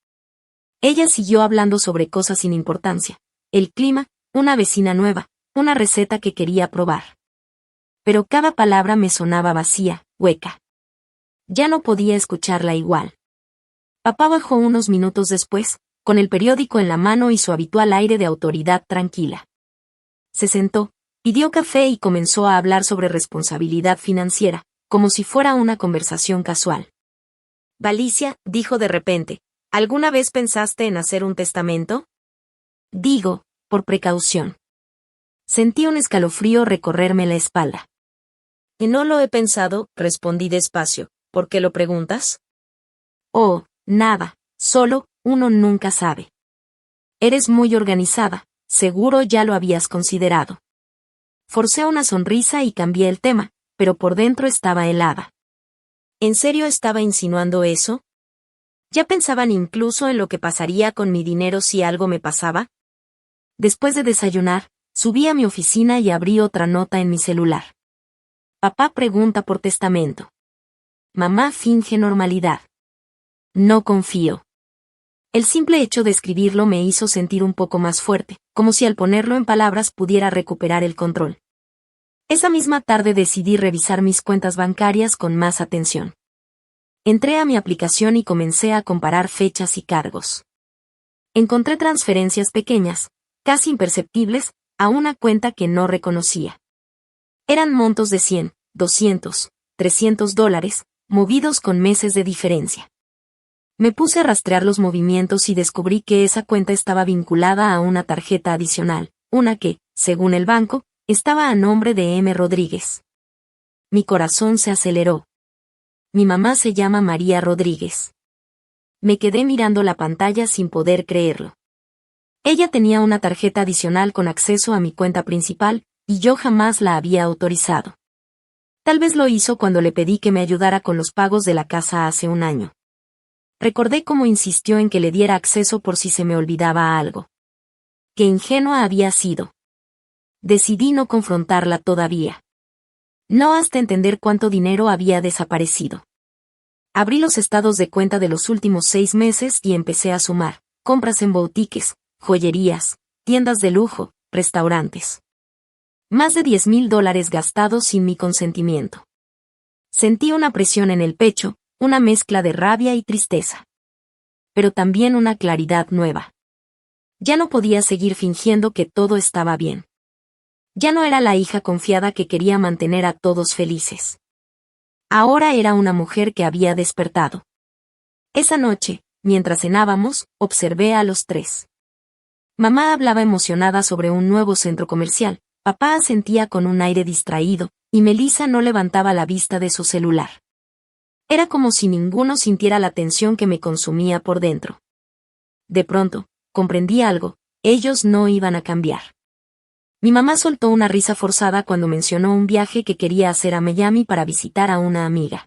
Ella siguió hablando sobre cosas sin importancia: el clima, una vecina nueva, una receta que quería probar. Pero cada palabra me sonaba vacía, hueca. Ya no podía escucharla igual. Papá bajó unos minutos después, con el periódico en la mano y su habitual aire de autoridad tranquila. Se sentó, pidió café y comenzó a hablar sobre responsabilidad financiera, como si fuera una conversación casual. «Valicia», dijo de repente, «¿alguna vez pensaste en hacer un testamento?». Digo, por precaución. Sentí un escalofrío recorrerme la espalda. «Y no lo he pensado», respondí despacio. «¿Por qué lo preguntas?». «Oh, nada, solo, uno nunca sabe. Eres muy organizada, seguro ya lo habías considerado». Forcé una sonrisa y cambié el tema, pero por dentro estaba helada. ¿En serio estaba insinuando eso? ¿Ya pensaban incluso en lo que pasaría con mi dinero si algo me pasaba? Después de desayunar, subí a mi oficina y abrí otra nota en mi celular. Papá pregunta por testamento. Mamá finge normalidad. No confío. El simple hecho de escribirlo me hizo sentir un poco más fuerte, como si al ponerlo en palabras pudiera recuperar el control. Esa misma tarde decidí revisar mis cuentas bancarias con más atención. Entré a mi aplicación y comencé a comparar fechas y cargos. Encontré transferencias pequeñas, casi imperceptibles, a una cuenta que no reconocía. Eran montos de 100, 200, $300, movidos con meses de diferencia. Me puse a rastrear los movimientos y descubrí que esa cuenta estaba vinculada a una tarjeta adicional, una que, según el banco, estaba a nombre de M. Rodríguez. Mi corazón se aceleró. Mi mamá se llama María Rodríguez. Me quedé mirando la pantalla sin poder creerlo. Ella tenía una tarjeta adicional con acceso a mi cuenta principal, y yo jamás la había autorizado. Tal vez lo hizo cuando le pedí que me ayudara con los pagos de la casa hace un año. Recordé cómo insistió en que le diera acceso por si se me olvidaba algo. Qué ingenua había sido. Decidí no confrontarla todavía. No hasta entender cuánto dinero había desaparecido. Abrí los estados de cuenta de los últimos 6 meses y empecé a sumar: compras en boutiques, joyerías, tiendas de lujo, restaurantes. Más de $10,000 gastados sin mi consentimiento. Sentí una presión en el pecho, una mezcla de rabia y tristeza. Pero también una claridad nueva. Ya no podía seguir fingiendo que todo estaba bien. Ya no era la hija confiada que quería mantener a todos felices. Ahora era una mujer que había despertado. Esa noche, mientras cenábamos, observé a los tres. Mamá hablaba emocionada sobre un nuevo centro comercial, papá asentía con un aire distraído, y Melissa no levantaba la vista de su celular. Era como si ninguno sintiera la tensión que me consumía por dentro. De pronto, comprendí algo: ellos no iban a cambiar. Mi mamá soltó una risa forzada cuando mencionó un viaje que quería hacer a Miami para visitar a una amiga.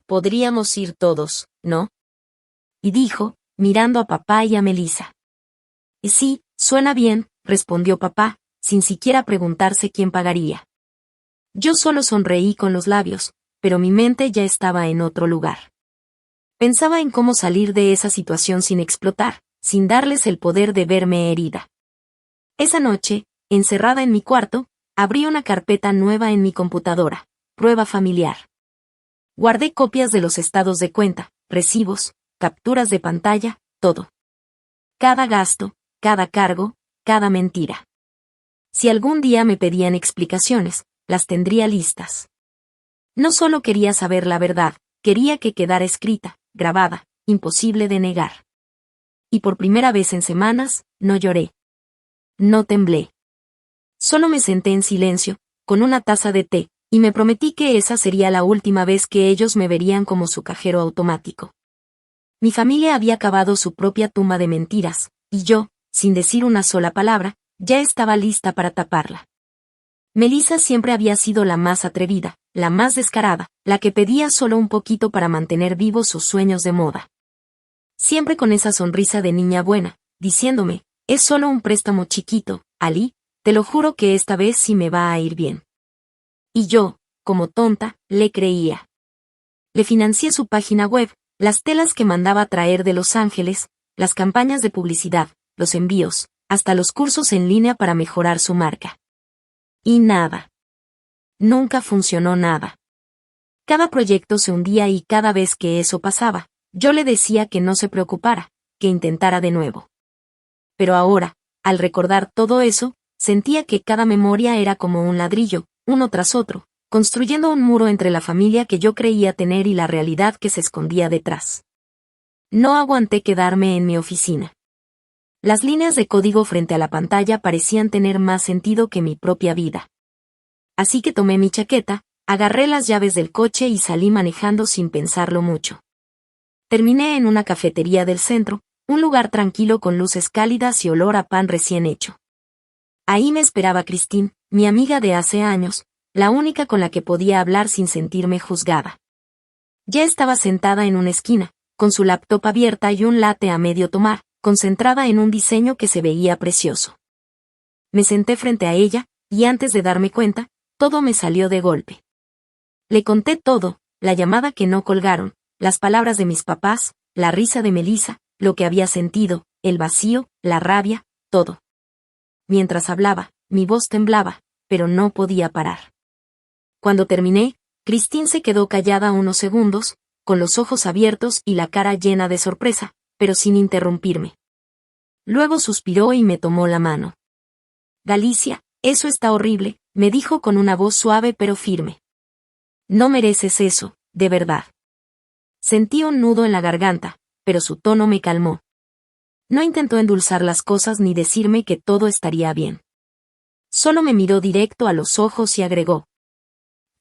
«Podríamos ir todos, ¿no?», y dijo, mirando a papá y a Melissa. «Sí, suena bien», respondió papá, sin siquiera preguntarse quién pagaría. Yo solo sonreí con los labios, pero mi mente ya estaba en otro lugar. Pensaba en cómo salir de esa situación sin explotar, sin darles el poder de verme herida. Esa noche, encerrada en mi cuarto, abrí una carpeta nueva en mi computadora: prueba familiar. Guardé copias de los estados de cuenta, recibos, capturas de pantalla, todo. Cada gasto, cada cargo, cada mentira. Si algún día me pedían explicaciones, las tendría listas. No solo quería saber la verdad, quería que quedara escrita, grabada, imposible de negar. Y por primera vez en semanas, no lloré. No temblé. Solo me senté en silencio, con una taza de té, y me prometí que esa sería la última vez que ellos me verían como su cajero automático. Mi familia había cavado su propia tumba de mentiras, y yo, sin decir una sola palabra, ya estaba lista para taparla. Melissa siempre había sido la más atrevida, la más descarada, la que pedía solo un poquito para mantener vivos sus sueños de moda. Siempre con esa sonrisa de niña buena, diciéndome, es solo un préstamo chiquito, Ali, te lo juro que esta vez sí me va a ir bien. Y yo, como tonta, le creía. Le financié su página web, las telas que mandaba traer de Los Ángeles, las campañas de publicidad, los envíos, hasta los cursos en línea para mejorar su marca. Y nada. Nunca funcionó nada. Cada proyecto se hundía y cada vez que eso pasaba, yo le decía que no se preocupara, que intentara de nuevo. Pero ahora, al recordar todo eso, sentía que cada memoria era como un ladrillo, uno tras otro, construyendo un muro entre la familia que yo creía tener y la realidad que se escondía detrás. No aguanté quedarme en mi oficina. Las líneas de código frente a la pantalla parecían tener más sentido que mi propia vida. Así que tomé mi chaqueta, agarré las llaves del coche y salí manejando sin pensarlo mucho. Terminé en una cafetería del centro, un lugar tranquilo con luces cálidas y olor a pan recién hecho. Ahí me esperaba Christine, mi amiga de hace años, la única con la que podía hablar sin sentirme juzgada. Ya estaba sentada en una esquina, con su laptop abierta y un latte a medio tomar, concentrada en un diseño que se veía precioso. Me senté frente a ella, y antes de darme cuenta, todo me salió de golpe. Le conté todo, la llamada que no colgaron, las palabras de mis papás, la risa de Melissa, lo que había sentido, el vacío, la rabia, todo. Mientras hablaba, mi voz temblaba, pero no podía parar. Cuando terminé, Christine se quedó callada unos segundos, con los ojos abiertos y la cara llena de sorpresa, pero sin interrumpirme. Luego suspiró y me tomó la mano. Galicia, eso está horrible, me dijo con una voz suave pero firme. No mereces eso, de verdad. Sentí un nudo en la garganta, pero su tono me calmó. No intentó endulzar las cosas ni decirme que todo estaría bien. Solo me miró directo a los ojos y agregó.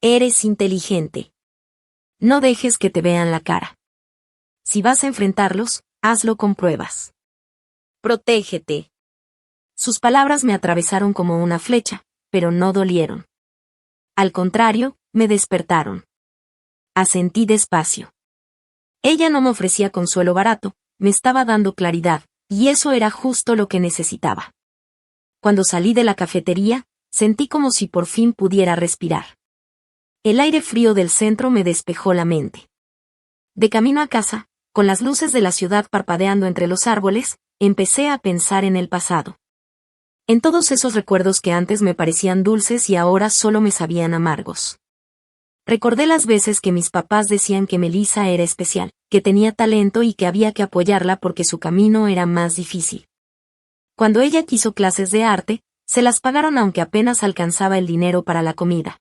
Eres inteligente. No dejes que te vean la cara. Si vas a enfrentarlos, hazlo con pruebas. Protégete. Sus palabras me atravesaron como una flecha, pero no dolieron. Al contrario, me despertaron. Asentí despacio. Ella no me ofrecía consuelo barato, me estaba dando claridad, y eso era justo lo que necesitaba. Cuando salí de la cafetería, sentí como si por fin pudiera respirar. El aire frío del centro me despejó la mente. De camino a casa, con las luces de la ciudad parpadeando entre los árboles, empecé a pensar en el pasado. En todos esos recuerdos que antes me parecían dulces y ahora solo me sabían amargos. Recordé las veces que mis papás decían que Melissa era especial, que tenía talento y que había que apoyarla porque su camino era más difícil. Cuando ella quiso clases de arte, se las pagaron aunque apenas alcanzaba el dinero para la comida.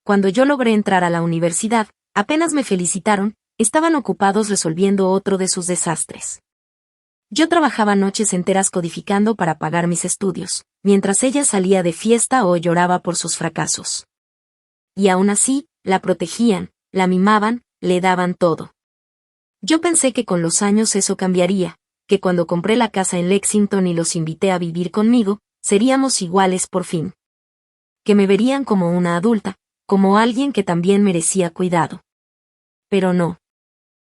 Cuando yo logré entrar a la universidad, apenas me felicitaron, estaban ocupados resolviendo otro de sus desastres. Yo trabajaba noches enteras codificando para pagar mis estudios, mientras ella salía de fiesta o lloraba por sus fracasos. Y aún así, la protegían, la mimaban, le daban todo. Yo pensé que con los años eso cambiaría, que cuando compré la casa en Lexington y los invité a vivir conmigo, seríamos iguales por fin. Que me verían como una adulta, como alguien que también merecía cuidado. Pero no.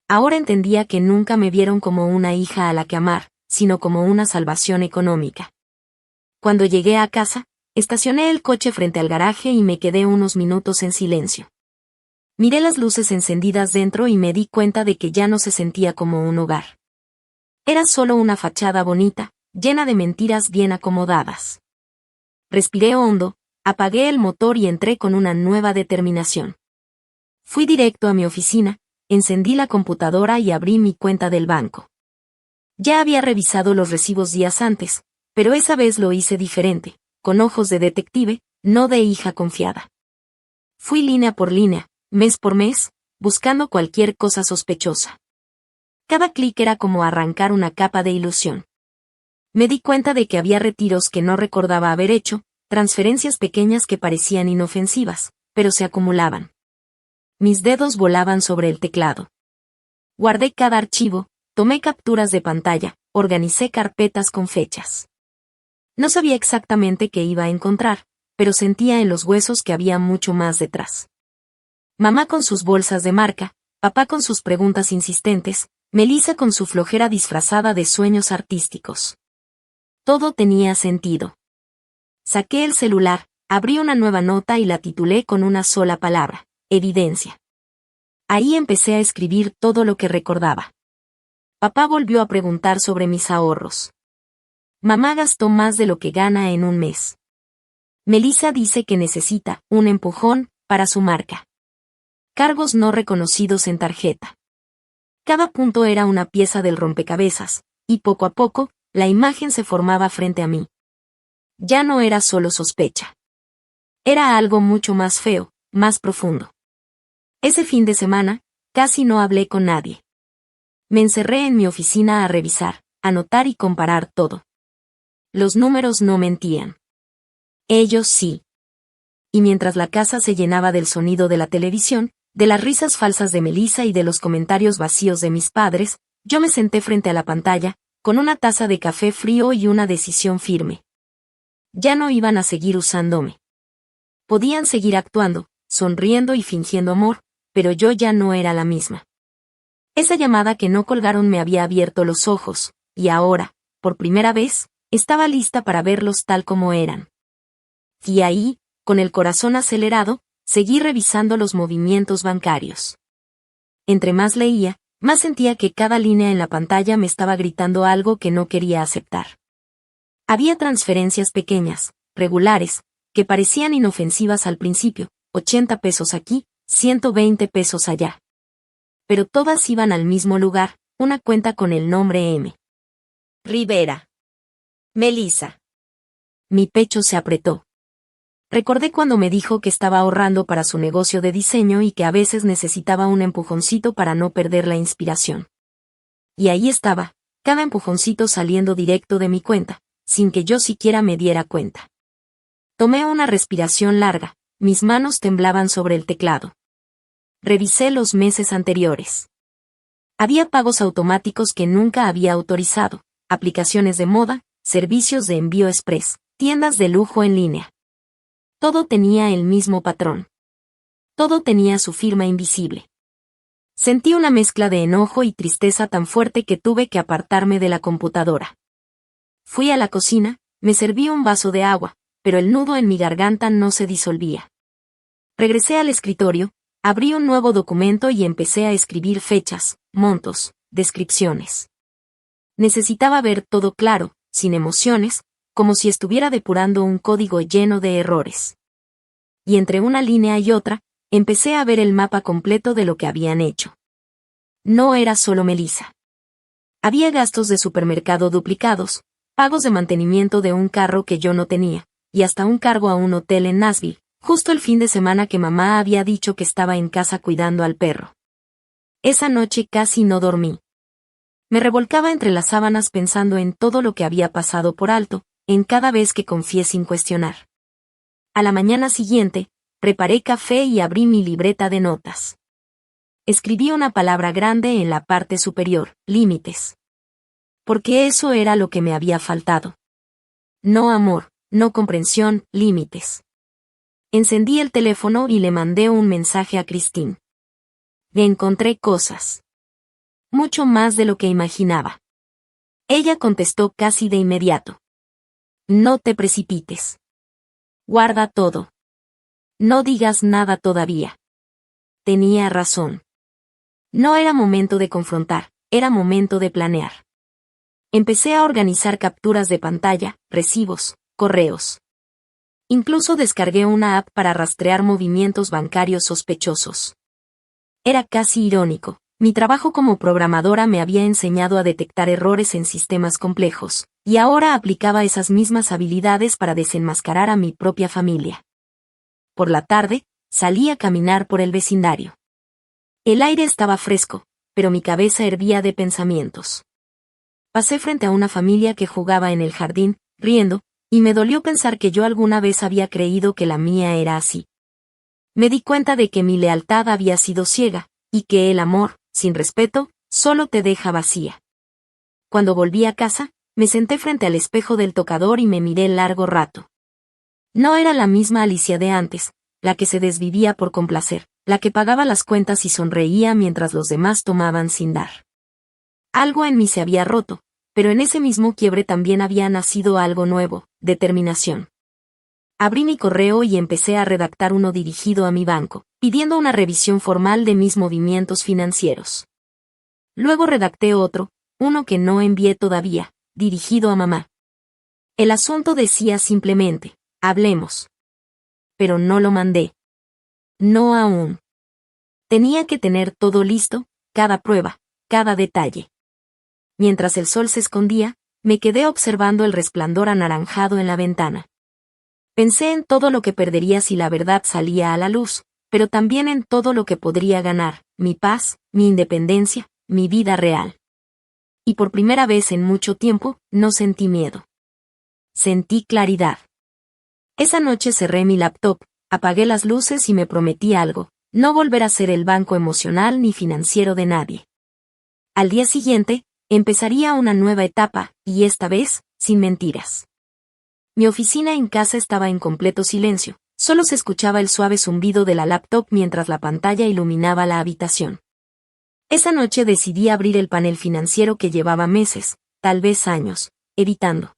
Ahora entendía que nunca me vieron como una hija a la que amar, sino como una salvación económica. Cuando llegué a casa, estacioné el coche frente al garaje y me quedé unos minutos en silencio. Miré las luces encendidas dentro y me di cuenta de que ya no se sentía como un hogar. Era solo una fachada bonita, llena de mentiras bien acomodadas. Respiré hondo, apagué el motor y entré con una nueva determinación. Fui directo a mi oficina, encendí la computadora y abrí mi cuenta del banco. Ya había revisado los recibos días antes, pero esa vez lo hice diferente, con ojos de detective, no de hija confiada. Fui línea por línea, mes por mes, buscando cualquier cosa sospechosa. Cada clic era como arrancar una capa de ilusión. Me di cuenta de que había retiros que no recordaba haber hecho, transferencias pequeñas que parecían inofensivas, pero se acumulaban. Mis dedos volaban sobre el teclado. Guardé cada archivo, tomé capturas de pantalla, organicé carpetas con fechas. No sabía exactamente qué iba a encontrar, pero sentía en los huesos que había mucho más detrás. Mamá con sus bolsas de marca, papá con sus preguntas insistentes, Melissa con su flojera disfrazada de sueños artísticos. Todo tenía sentido. Saqué el celular, abrí una nueva nota y la titulé con una sola palabra: evidencia. Ahí empecé a escribir todo lo que recordaba. Papá volvió a preguntar sobre mis ahorros. Mamá gastó más de lo que gana en un mes. Melissa dice que necesita un empujón para su marca. Cargos no reconocidos en tarjeta. Cada punto era una pieza del rompecabezas, y poco a poco, la imagen se formaba frente a mí. Ya no era solo sospecha. Era algo mucho más feo, más profundo. Ese fin de semana, casi no hablé con nadie. Me encerré en mi oficina a revisar, anotar y comparar todo. Los números no mentían. Ellos sí. Y mientras la casa se llenaba del sonido de la televisión, de las risas falsas de Melissa y de los comentarios vacíos de mis padres, yo me senté frente a la pantalla, con una taza de café frío y una decisión firme. Ya no iban a seguir usándome. Podían seguir actuando, sonriendo y fingiendo amor, pero yo ya no era la misma. Esa llamada que no colgaron me había abierto los ojos, y ahora, por primera vez, estaba lista para verlos tal como eran. Y ahí, con el corazón acelerado, seguí revisando los movimientos bancarios. Entre más leía, más sentía que cada línea en la pantalla me estaba gritando algo que no quería aceptar. Había transferencias pequeñas, regulares, que parecían inofensivas al principio, 80 pesos aquí, 120 pesos allá. Pero todas iban al mismo lugar, una cuenta con el nombre M. Rivera. Melissa. Mi pecho se apretó. Recordé cuando me dijo que estaba ahorrando para su negocio de diseño y que a veces necesitaba un empujoncito para no perder la inspiración. Y ahí estaba, cada empujoncito saliendo directo de mi cuenta, sin que yo siquiera me diera cuenta. Tomé una respiración larga, mis manos temblaban sobre el teclado. Revisé los meses anteriores. Había pagos automáticos que nunca había autorizado, aplicaciones de moda, servicios de envío express, tiendas de lujo en línea. Todo tenía el mismo patrón. Todo tenía su firma invisible. Sentí una mezcla de enojo y tristeza tan fuerte que tuve que apartarme de la computadora. Fui a la cocina, me serví un vaso de agua, pero el nudo en mi garganta no se disolvía. Regresé al escritorio, abrí un nuevo documento y empecé a escribir fechas, montos, descripciones. Necesitaba ver todo claro, sin emociones, como si estuviera depurando un código lleno de errores. Y entre una línea y otra, empecé a ver el mapa completo de lo que habían hecho. No era solo Melissa. Había gastos de supermercado duplicados, pagos de mantenimiento de un carro que yo no tenía, y hasta un cargo a un hotel en Nashville, justo el fin de semana que mamá había dicho que estaba en casa cuidando al perro. Esa noche casi no dormí. Me revolcaba entre las sábanas pensando en todo lo que había pasado por alto, en cada vez que confié sin cuestionar. A la mañana siguiente, preparé café y abrí mi libreta de notas. Escribí una palabra grande en la parte superior, límites. Porque eso era lo que me había faltado. No amor, no comprensión, límites. Encendí el teléfono y le mandé un mensaje a Christine. Le encontré cosas. Mucho más de lo que imaginaba. Ella contestó casi de inmediato. No te precipites. Guarda todo. No digas nada todavía. Tenía razón. No era momento de confrontar, era momento de planear. Empecé a organizar capturas de pantalla, recibos, correos. Incluso descargué una app para rastrear movimientos bancarios sospechosos. Era casi irónico. Mi trabajo como programadora me había enseñado a detectar errores en sistemas complejos, y ahora aplicaba esas mismas habilidades para desenmascarar a mi propia familia. Por la tarde, salí a caminar por el vecindario. El aire estaba fresco, pero mi cabeza hervía de pensamientos. Pasé frente a una familia que jugaba en el jardín, riendo, y me dolió pensar que yo alguna vez había creído que la mía era así. Me di cuenta de que mi lealtad había sido ciega, y que el amor, sin respeto, solo te deja vacía. Cuando volví a casa, me senté frente al espejo del tocador y me miré largo rato. No era la misma Alicia de antes, la que se desvivía por complacer, la que pagaba las cuentas y sonreía mientras los demás tomaban sin dar. Algo en mí se había roto, pero en ese mismo quiebre también había nacido algo nuevo, determinación. Abrí mi correo y empecé a redactar uno dirigido a mi banco, pidiendo una revisión formal de mis movimientos financieros. Luego redacté otro, uno que no envié todavía, dirigido a mamá. El asunto decía simplemente, hablemos. Pero no lo mandé. No aún. Tenía que tener todo listo, cada prueba, cada detalle. Mientras el sol se escondía, me quedé observando el resplandor anaranjado en la ventana. Pensé en todo lo que perdería si la verdad salía a la luz, pero también en todo lo que podría ganar, mi paz, mi independencia, mi vida real. Y por primera vez en mucho tiempo, no sentí miedo. Sentí claridad. Esa noche cerré mi laptop, apagué las luces y me prometí algo, no volver a ser el banco emocional ni financiero de nadie. Al día siguiente, empezaría una nueva etapa, y esta vez, sin mentiras. Mi oficina en casa estaba en completo silencio, solo se escuchaba el suave zumbido de la laptop mientras la pantalla iluminaba la habitación. Esa noche decidí abrir el panel financiero que llevaba meses, tal vez años, editando.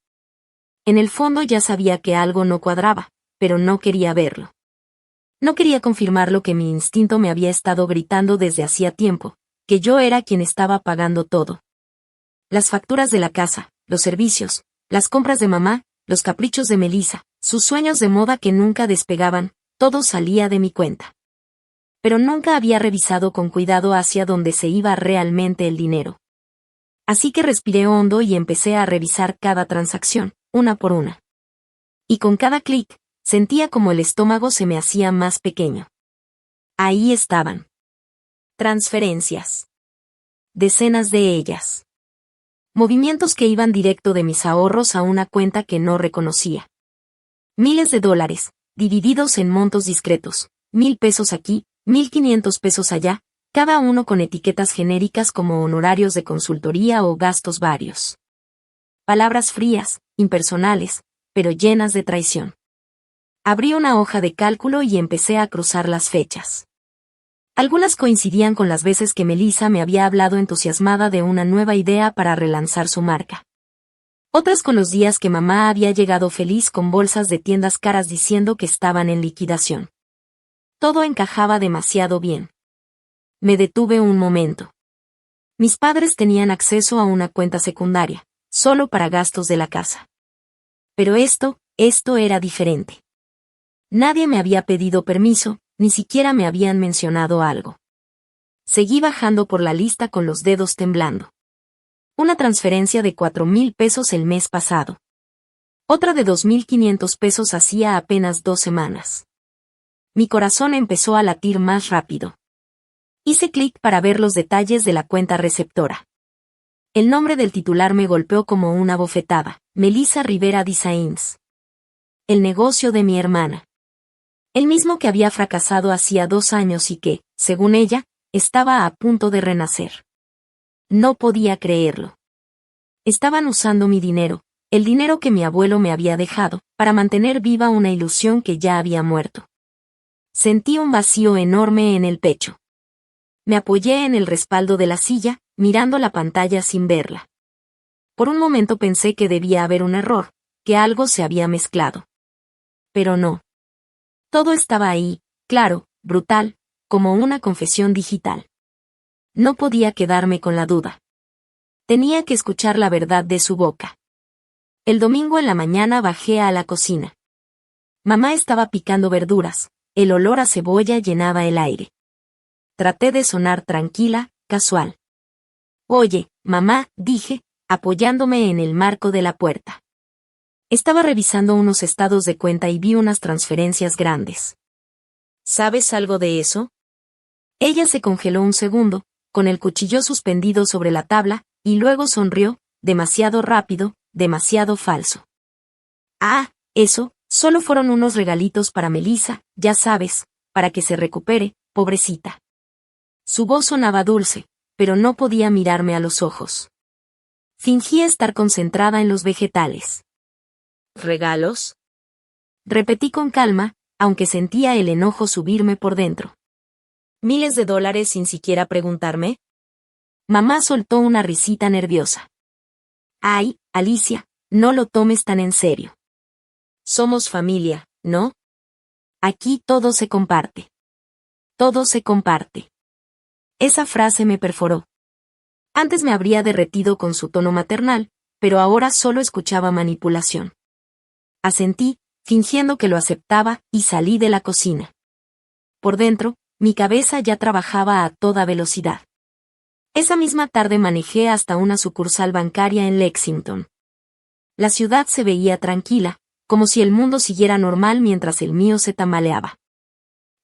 En el fondo ya sabía que algo no cuadraba, pero no quería verlo. No quería confirmar lo que mi instinto me había estado gritando desde hacía tiempo, que yo era quien estaba pagando todo. Las facturas de la casa, los servicios, las compras de mamá, los caprichos de Melissa, sus sueños de moda que nunca despegaban, todo salía de mi cuenta. Pero nunca había revisado con cuidado hacia dónde se iba realmente el dinero. Así que respiré hondo y empecé a revisar cada transacción, una por una. Y con cada clic, sentía como el estómago se me hacía más pequeño. Ahí estaban. Transferencias. Decenas de ellas. Movimientos que iban directo de mis ahorros a una cuenta que no reconocía. Miles de dólares, divididos en montos discretos, 1,000 pesos aquí, 1,500 pesos allá, cada uno con etiquetas genéricas como honorarios de consultoría o gastos varios. Palabras frías, impersonales, pero llenas de traición. Abrí una hoja de cálculo y empecé a cruzar las fechas. Algunas coincidían con las veces que Melissa me había hablado entusiasmada de una nueva idea para relanzar su marca. Otras con los días que mamá había llegado feliz con bolsas de tiendas caras diciendo que estaban en liquidación. Todo encajaba demasiado bien. Me detuve un momento. Mis padres tenían acceso a una cuenta secundaria, solo para gastos de la casa. Pero esto era diferente. Nadie me había pedido permiso, ni siquiera me habían mencionado algo. Seguí bajando por la lista con los dedos temblando. Una transferencia de 4,000 pesos el mes pasado. Otra de 2,500 pesos hacía apenas 2 semanas. Mi corazón empezó a latir más rápido. Hice clic para ver los detalles de la cuenta receptora. El nombre del titular me golpeó como una bofetada, Melissa Rivera Designs. El negocio de mi hermana. El mismo que había fracasado hacía 2 años y que, según ella, estaba a punto de renacer. No podía creerlo. Estaban usando mi dinero, el dinero que mi abuelo me había dejado, para mantener viva una ilusión que ya había muerto. Sentí un vacío enorme en el pecho. Me apoyé en el respaldo de la silla, mirando la pantalla sin verla. Por un momento pensé que debía haber un error, que algo se había mezclado. Pero no. Todo estaba ahí, claro, brutal, como una confesión digital. No podía quedarme con la duda. Tenía que escuchar la verdad de su boca. El domingo en la mañana bajé a la cocina. Mamá estaba picando verduras, el olor a cebolla llenaba el aire. Traté de sonar tranquila, casual. Oye, mamá, dije, apoyándome en el marco de la puerta. Estaba revisando unos estados de cuenta y vi unas transferencias grandes. ¿Sabes algo de eso? Ella se congeló un segundo, con el cuchillo suspendido sobre la tabla, y luego sonrió, demasiado rápido, demasiado falso. Ah, eso, solo fueron unos regalitos para Melissa, ya sabes, para que se recupere, pobrecita. Su voz sonaba dulce, pero no podía mirarme a los ojos. Fingí estar concentrada en los vegetales. ¿Regalos? Repetí con calma, aunque sentía el enojo subirme por dentro. ¿Miles de dólares sin siquiera preguntarme? Mamá soltó una risita nerviosa. Ay, Alicia, no lo tomes tan en serio. Somos familia, ¿no? Aquí todo se comparte. Todo se comparte. Esa frase me perforó. Antes me habría derretido con su tono maternal, pero ahora solo escuchaba manipulación. Asentí, fingiendo que lo aceptaba, y salí de la cocina. Por dentro, mi cabeza ya trabajaba a toda velocidad. Esa misma tarde manejé hasta una sucursal bancaria en Lexington. La ciudad se veía tranquila, como si el mundo siguiera normal mientras el mío se tambaleaba.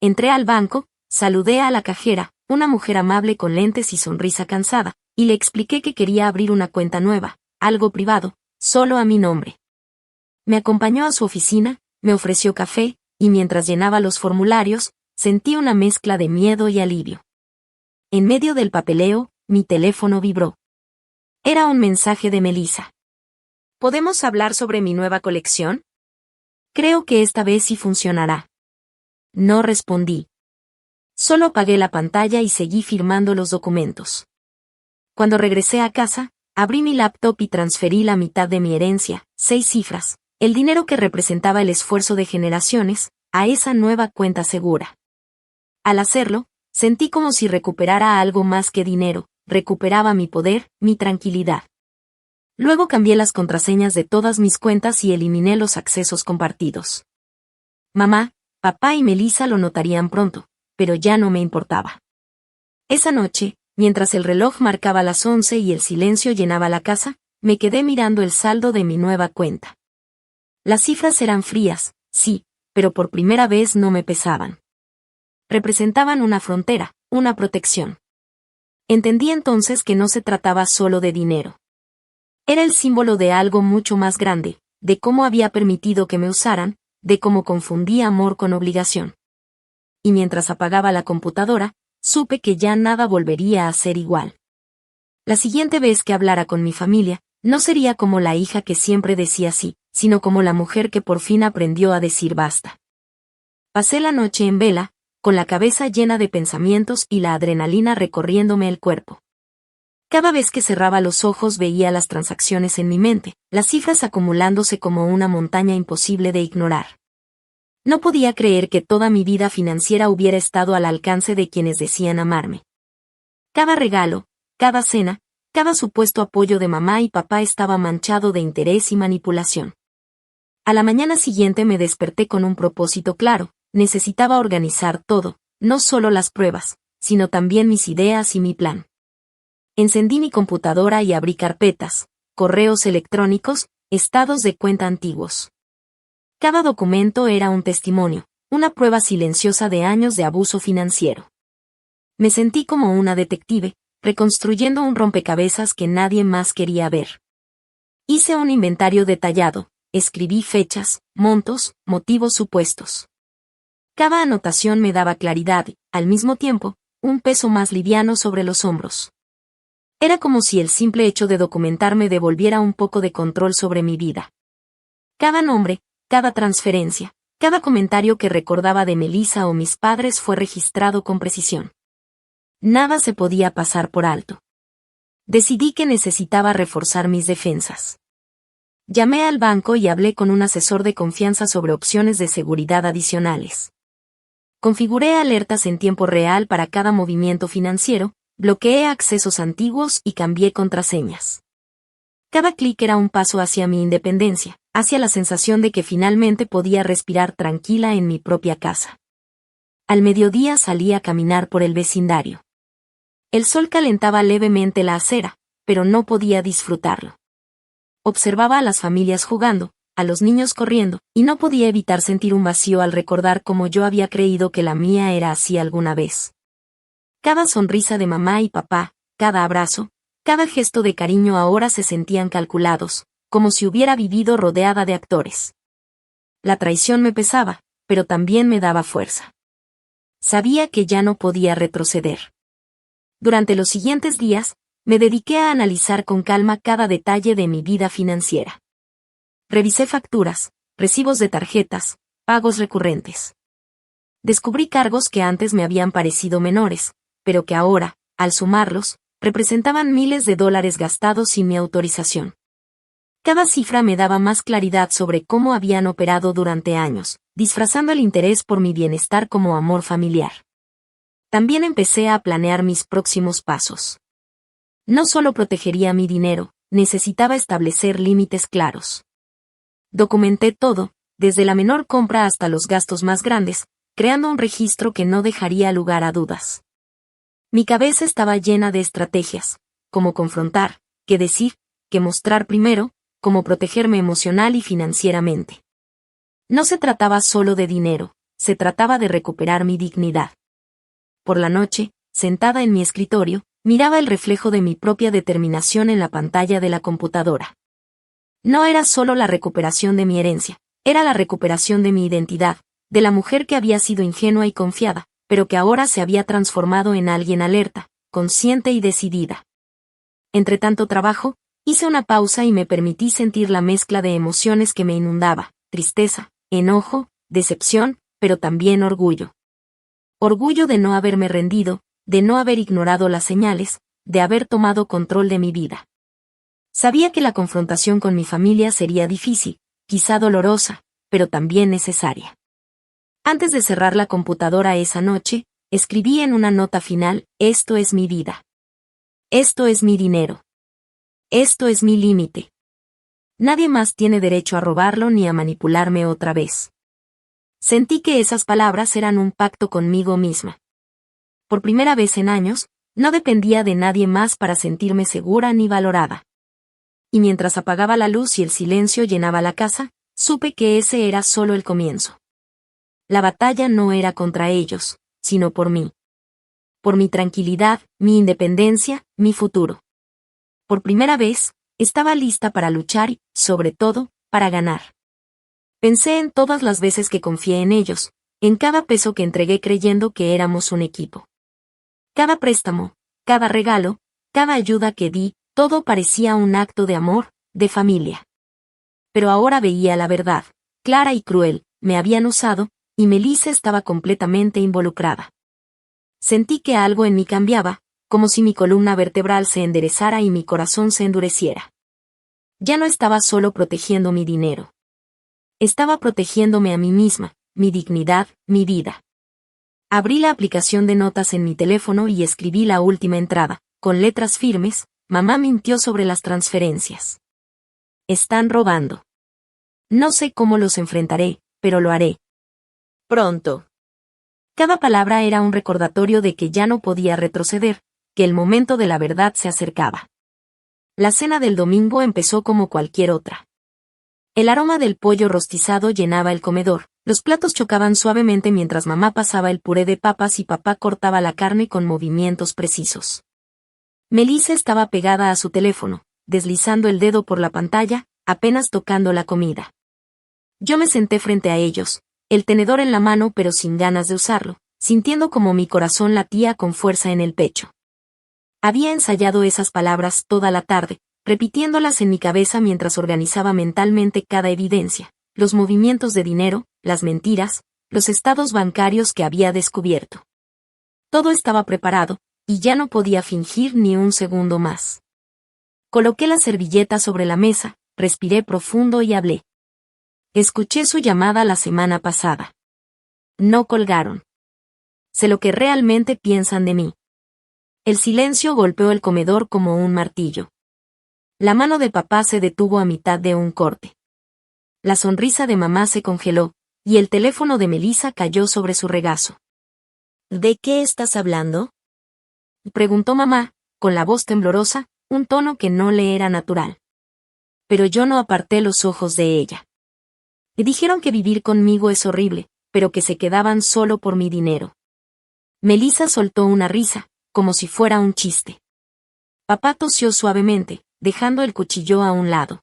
Entré al banco, saludé a la cajera, una mujer amable con lentes y sonrisa cansada, y le expliqué que quería abrir una cuenta nueva, algo privado, solo a mi nombre. Me acompañó a su oficina, me ofreció café, y mientras llenaba los formularios, sentí una mezcla de miedo y alivio. En medio del papeleo, mi teléfono vibró. Era un mensaje de Melissa. ¿Podemos hablar sobre mi nueva colección? Creo que esta vez sí funcionará. No respondí. Solo apagué la pantalla y seguí firmando los documentos. Cuando regresé a casa, abrí mi laptop y transferí la mitad de mi herencia, 6 cifras, el dinero que representaba el esfuerzo de generaciones, a esa nueva cuenta segura. Al hacerlo, sentí como si recuperara algo más que dinero, recuperaba mi poder, mi tranquilidad. Luego cambié las contraseñas de todas mis cuentas y eliminé los accesos compartidos. Mamá, papá y Melissa lo notarían pronto, pero ya no me importaba. Esa noche, mientras el reloj marcaba las 11 y el silencio llenaba la casa, me quedé mirando el saldo de mi nueva cuenta. Las cifras eran frías, sí, pero por primera vez no me pesaban. Representaban una frontera, una protección. Entendí entonces que no se trataba solo de dinero. Era el símbolo de algo mucho más grande, de cómo había permitido que me usaran, de cómo confundí amor con obligación. Y mientras apagaba la computadora, supe que ya nada volvería a ser igual. La siguiente vez que hablara con mi familia, no sería como la hija que siempre decía sí, sino como la mujer que por fin aprendió a decir basta. Pasé la noche en vela, con la cabeza llena de pensamientos y la adrenalina recorriéndome el cuerpo. Cada vez que cerraba los ojos veía las transacciones en mi mente, las cifras acumulándose como una montaña imposible de ignorar. No podía creer que toda mi vida financiera hubiera estado al alcance de quienes decían amarme. Cada regalo, cada cena, cada supuesto apoyo de mamá y papá estaba manchado de interés y manipulación. A la mañana siguiente me desperté con un propósito claro, necesitaba organizar todo, no solo las pruebas, sino también mis ideas y mi plan. Encendí mi computadora y abrí carpetas, correos electrónicos, estados de cuenta antiguos. Cada documento era un testimonio, una prueba silenciosa de años de abuso financiero. Me sentí como una detective, reconstruyendo un rompecabezas que nadie más quería ver. Hice un inventario detallado, escribí fechas, montos, motivos supuestos. Cada anotación me daba claridad y, al mismo tiempo, un peso más liviano sobre los hombros. Era como si el simple hecho de documentar me devolviera un poco de control sobre mi vida. Cada nombre, cada transferencia, cada comentario que recordaba de Melissa o mis padres fue registrado con precisión. Nada se podía pasar por alto. Decidí que necesitaba reforzar mis defensas. Llamé al banco y hablé con un asesor de confianza sobre opciones de seguridad adicionales. Configuré alertas en tiempo real para cada movimiento financiero, bloqueé accesos antiguos y cambié contraseñas. Cada clic era un paso hacia mi independencia, hacia la sensación de que finalmente podía respirar tranquila en mi propia casa. Al mediodía salí a caminar por el vecindario. El sol calentaba levemente la acera, pero no podía disfrutarlo. Observaba a las familias jugando, a los niños corriendo, y no podía evitar sentir un vacío al recordar cómo yo había creído que la mía era así alguna vez. Cada sonrisa de mamá y papá, cada abrazo, cada gesto de cariño ahora se sentían calculados, como si hubiera vivido rodeada de actores. La traición me pesaba, pero también me daba fuerza. Sabía que ya no podía retroceder. Durante los siguientes días, Me dediqué a analizar con calma cada detalle de mi vida financiera. Revisé facturas, recibos de tarjetas, pagos recurrentes. Descubrí cargos que antes me habían parecido menores, pero que ahora, al sumarlos, representaban miles de dólares gastados sin mi autorización. Cada cifra me daba más claridad sobre cómo habían operado durante años, disfrazando el interés por mi bienestar como amor familiar. También empecé a planear mis próximos pasos. No solo protegería mi dinero, necesitaba establecer límites claros. Documenté todo, desde la menor compra hasta los gastos más grandes, creando un registro que no dejaría lugar a dudas. Mi cabeza estaba llena de estrategias, como confrontar, qué decir, qué mostrar primero, cómo protegerme emocional y financieramente. No se trataba solo de dinero, se trataba de recuperar mi dignidad. Por la noche, sentada en mi escritorio, miraba el reflejo de mi propia determinación en la pantalla de la computadora. No era solo la recuperación de mi herencia, era la recuperación de mi identidad, de la mujer que había sido ingenua y confiada, pero que ahora se había transformado en alguien alerta, consciente y decidida. Entre tanto trabajo, hice una pausa y me permití sentir la mezcla de emociones que me inundaba, tristeza, enojo, decepción, pero también orgullo. Orgullo de no haberme rendido, de no haber ignorado las señales, de haber tomado control de mi vida. Sabía que la confrontación con mi familia sería difícil, quizá dolorosa, pero también necesaria. Antes de cerrar la computadora esa noche, escribí en una nota final: esto es mi vida. Esto es mi dinero. Esto es mi límite. Nadie más tiene derecho a robarlo ni a manipularme otra vez. Sentí que esas palabras eran un pacto conmigo misma. Por primera vez en años, no dependía de nadie más para sentirme segura ni valorada. Y mientras apagaba la luz y el silencio llenaba la casa, supe que ese era solo el comienzo. La batalla no era contra ellos, sino por mí. Por mi tranquilidad, mi independencia, mi futuro. Por primera vez, estaba lista para luchar y, sobre todo, para ganar. Pensé en todas las veces que confié en ellos, en cada peso que entregué creyendo que éramos un equipo. Cada préstamo, cada regalo, cada ayuda que di, todo parecía un acto de amor, de familia. Pero ahora veía la verdad, clara y cruel: me habían usado, y Melissa estaba completamente involucrada. Sentí que algo en mí cambiaba, como si mi columna vertebral se enderezara y mi corazón se endureciera. Ya no estaba solo protegiendo mi dinero. Estaba protegiéndome a mí misma, mi dignidad, mi vida. Abrí la aplicación de notas en mi teléfono y escribí la última entrada, con letras firmes: mamá mintió sobre las transferencias. Están robando. No sé cómo los enfrentaré, pero lo haré. Pronto. Cada palabra era un recordatorio de que ya no podía retroceder, que el momento de la verdad se acercaba. La cena del domingo empezó como cualquier otra. El aroma del pollo rostizado llenaba el comedor, los platos chocaban suavemente mientras mamá pasaba el puré de papas y papá cortaba la carne con movimientos precisos. Melissa estaba pegada a su teléfono, deslizando el dedo por la pantalla, apenas tocando la comida. Yo me senté frente a ellos, el tenedor en la mano pero sin ganas de usarlo, sintiendo como mi corazón latía con fuerza en el pecho. Había ensayado esas palabras toda la tarde, repitiéndolas en mi cabeza mientras organizaba mentalmente cada evidencia, los movimientos de dinero, las mentiras, los estados bancarios que había descubierto. Todo estaba preparado, y ya no podía fingir ni un segundo más. Coloqué la servilleta sobre la mesa, respiré profundo y hablé. Escuché su llamada la semana pasada. No colgaron. Sé lo que realmente piensan de mí. El silencio golpeó el comedor como un martillo. La mano de papá se detuvo a mitad de un corte. La sonrisa de mamá se congeló, y el teléfono de Melissa cayó sobre su regazo. ¿De qué estás hablando?, preguntó mamá, con la voz temblorosa, un tono que no le era natural. Pero yo no aparté los ojos de ella. Me dijeron que vivir conmigo es horrible, pero que se quedaban solo por mi dinero. Melissa soltó una risa, como si fuera un chiste. Papá tosió suavemente, dejando el cuchillo a un lado.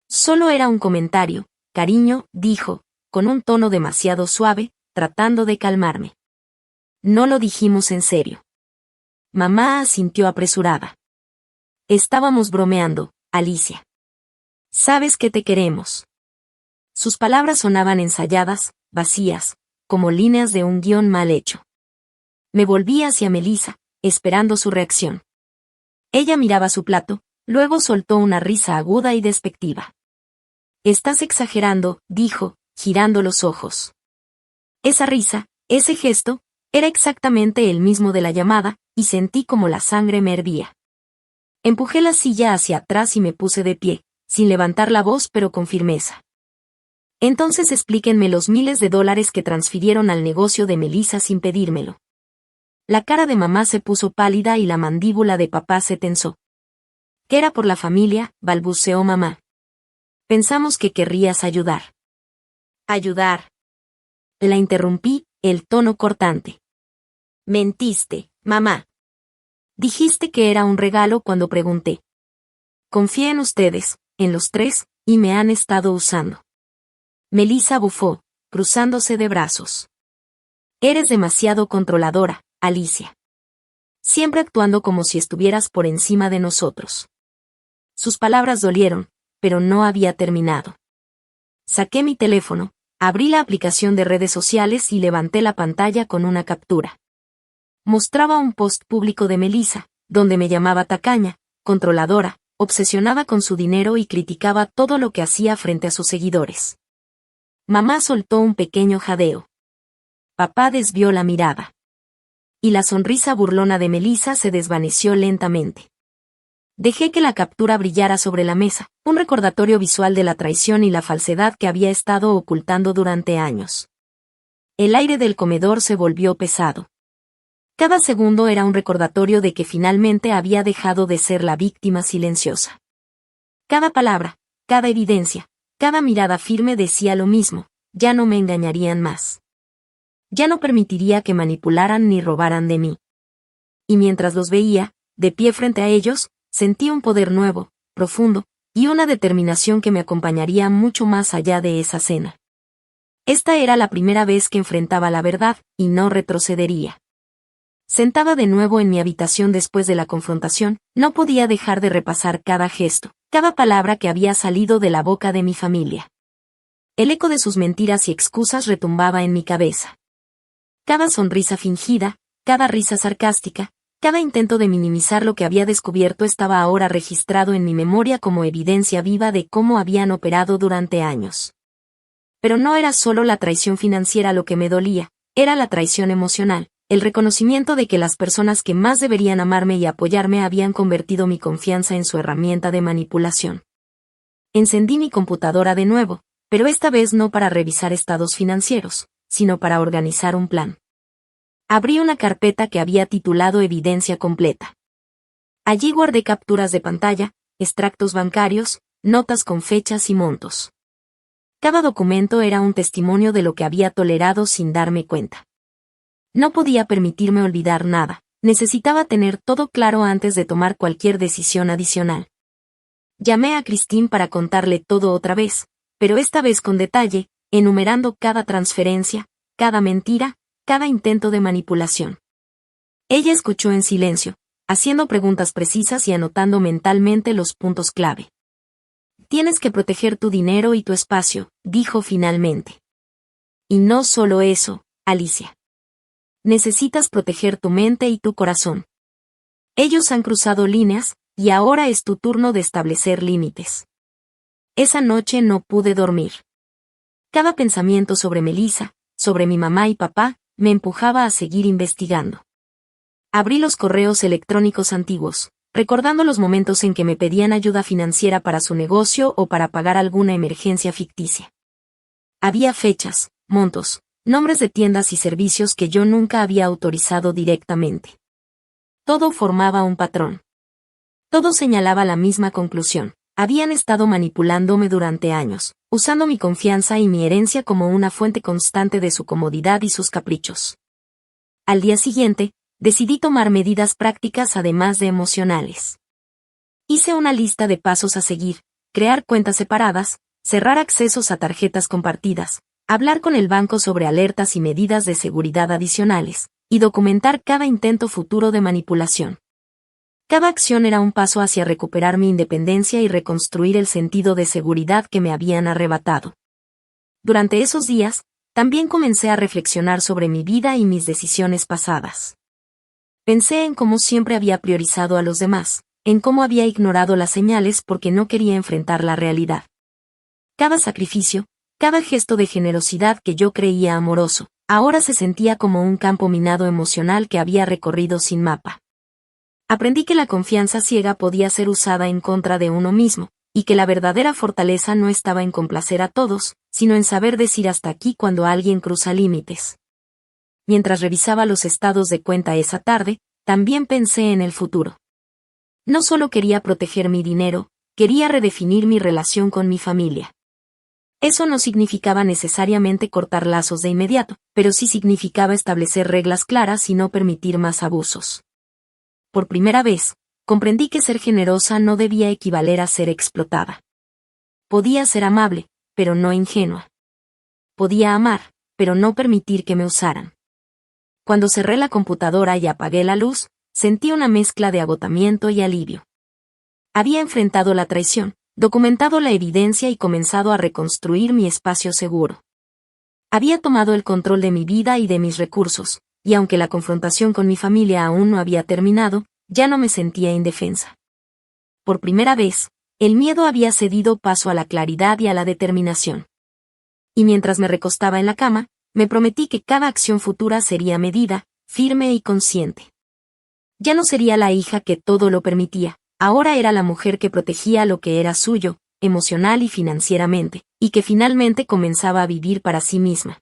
Solo era un comentario, cariño, dijo, con un tono demasiado suave, tratando de calmarme. No lo dijimos en serio. Mamá asintió apresurada. Estábamos bromeando, Alicia. Sabes que te queremos. Sus palabras sonaban ensayadas, vacías, como líneas de un guión mal hecho. Me volví hacia Melissa, esperando su reacción. Ella miraba su plato, luego soltó una risa aguda y despectiva. Estás exagerando, dijo, girando los ojos. Esa risa, ese gesto, era exactamente el mismo de la llamada, y sentí como la sangre me hervía. Empujé la silla hacia atrás y me puse de pie, sin levantar la voz pero con firmeza. Entonces explíquenme los miles de dólares que transfirieron al negocio de Melissa sin pedírmelo. La cara de mamá se puso pálida y la mandíbula de papá se tensó. ¿Qué era por la familia?, balbuceó mamá. Pensamos que querrías ayudar. ¿Ayudar? La interrumpí, el tono cortante. Mentiste, mamá. Dijiste que era un regalo cuando pregunté. Confié en ustedes, en los tres, y me han estado usando. Melissa bufó, cruzándose de brazos. Eres demasiado controladora, Alicia. Siempre actuando como si estuvieras por encima de nosotros. Sus palabras dolieron, pero no había terminado. Saqué mi teléfono, abrí la aplicación de redes sociales y levanté la pantalla con una captura. Mostraba un post público de Melissa, donde me llamaba tacaña, controladora, obsesionada con su dinero y criticaba todo lo que hacía frente a sus seguidores. Mamá soltó un pequeño jadeo. Papá desvió la mirada. Y la sonrisa burlona de Melissa se desvaneció lentamente. Dejé que la captura brillara sobre la mesa, un recordatorio visual de la traición y la falsedad que había estado ocultando durante años. El aire del comedor se volvió pesado. Cada segundo era un recordatorio de que finalmente había dejado de ser la víctima silenciosa. Cada palabra, cada evidencia, cada mirada firme decía lo mismo, ya no me engañarían más. Ya no permitiría que manipularan ni robaran de mí. Y mientras los veía, de pie frente a ellos, sentí un poder nuevo, profundo, y una determinación que me acompañaría mucho más allá de esa cena. Esta era la primera vez que enfrentaba la verdad, y no retrocedería. Sentada de nuevo en mi habitación después de la confrontación, no podía dejar de repasar cada gesto, cada palabra que había salido de la boca de mi familia. El eco de sus mentiras y excusas retumbaba en mi cabeza. Cada sonrisa fingida, cada risa sarcástica, cada intento de minimizar lo que había descubierto estaba ahora registrado en mi memoria como evidencia viva de cómo habían operado durante años. Pero no era solo la traición financiera lo que me dolía, era la traición emocional, el reconocimiento de que las personas que más deberían amarme y apoyarme habían convertido mi confianza en su herramienta de manipulación. Encendí mi computadora de nuevo, pero esta vez no para revisar estados financieros, sino para organizar un plan. Abrí una carpeta que había titulado Evidencia completa. Allí guardé capturas de pantalla, extractos bancarios, notas con fechas y montos. Cada documento era un testimonio de lo que había tolerado sin darme cuenta. No podía permitirme olvidar nada, necesitaba tener todo claro antes de tomar cualquier decisión adicional. Llamé a Christine para contarle todo otra vez, pero esta vez con detalle, enumerando cada transferencia, cada mentira, cada intento de manipulación. Ella escuchó en silencio, haciendo preguntas precisas y anotando mentalmente los puntos clave. Tienes que proteger tu dinero y tu espacio, dijo finalmente. Y no solo eso, Alicia. Necesitas proteger tu mente y tu corazón. Ellos han cruzado líneas, y ahora es tu turno de establecer límites. Esa noche no pude dormir. Cada pensamiento sobre Melissa, sobre mi mamá y papá, me empujaba a seguir investigando. Abrí los correos electrónicos antiguos, recordando los momentos en que me pedían ayuda financiera para su negocio o para pagar alguna emergencia ficticia. Había fechas, montos, nombres de tiendas y servicios que yo nunca había autorizado directamente. Todo formaba un patrón. Todo señalaba la misma conclusión. Habían estado manipulándome durante años, usando mi confianza y mi herencia como una fuente constante de su comodidad y sus caprichos. Al día siguiente, decidí tomar medidas prácticas además de emocionales. Hice una lista de pasos a seguir, crear cuentas separadas, cerrar accesos a tarjetas compartidas, hablar con el banco sobre alertas y medidas de seguridad adicionales, y documentar cada intento futuro de manipulación. Cada acción era un paso hacia recuperar mi independencia y reconstruir el sentido de seguridad que me habían arrebatado. Durante esos días, también comencé a reflexionar sobre mi vida y mis decisiones pasadas. Pensé en cómo siempre había priorizado a los demás, en cómo había ignorado las señales porque no quería enfrentar la realidad. Cada sacrificio, cada gesto de generosidad que yo creía amoroso, ahora se sentía como un campo minado emocional que había recorrido sin mapa. Aprendí que la confianza ciega podía ser usada en contra de uno mismo, y que la verdadera fortaleza no estaba en complacer a todos, sino en saber decir hasta aquí cuando alguien cruza límites. Mientras revisaba los estados de cuenta esa tarde, también pensé en el futuro. No solo quería proteger mi dinero, quería redefinir mi relación con mi familia. Eso no significaba necesariamente cortar lazos de inmediato, pero sí significaba establecer reglas claras y no permitir más abusos. Por primera vez, comprendí que ser generosa no debía equivaler a ser explotada. Podía ser amable, pero no ingenua. Podía amar, pero no permitir que me usaran. Cuando cerré la computadora y apagué la luz, sentí una mezcla de agotamiento y alivio. Había enfrentado la traición, documentado la evidencia y comenzado a reconstruir mi espacio seguro. Había tomado el control de mi vida y de mis recursos, y aunque la confrontación con mi familia aún no había terminado, ya no me sentía indefensa. Por primera vez, el miedo había cedido paso a la claridad y a la determinación. Y mientras me recostaba en la cama, me prometí que cada acción futura sería medida, firme y consciente. Ya no sería la hija que todo lo permitía, ahora era la mujer que protegía lo que era suyo, emocional y financieramente, y que finalmente comenzaba a vivir para sí misma.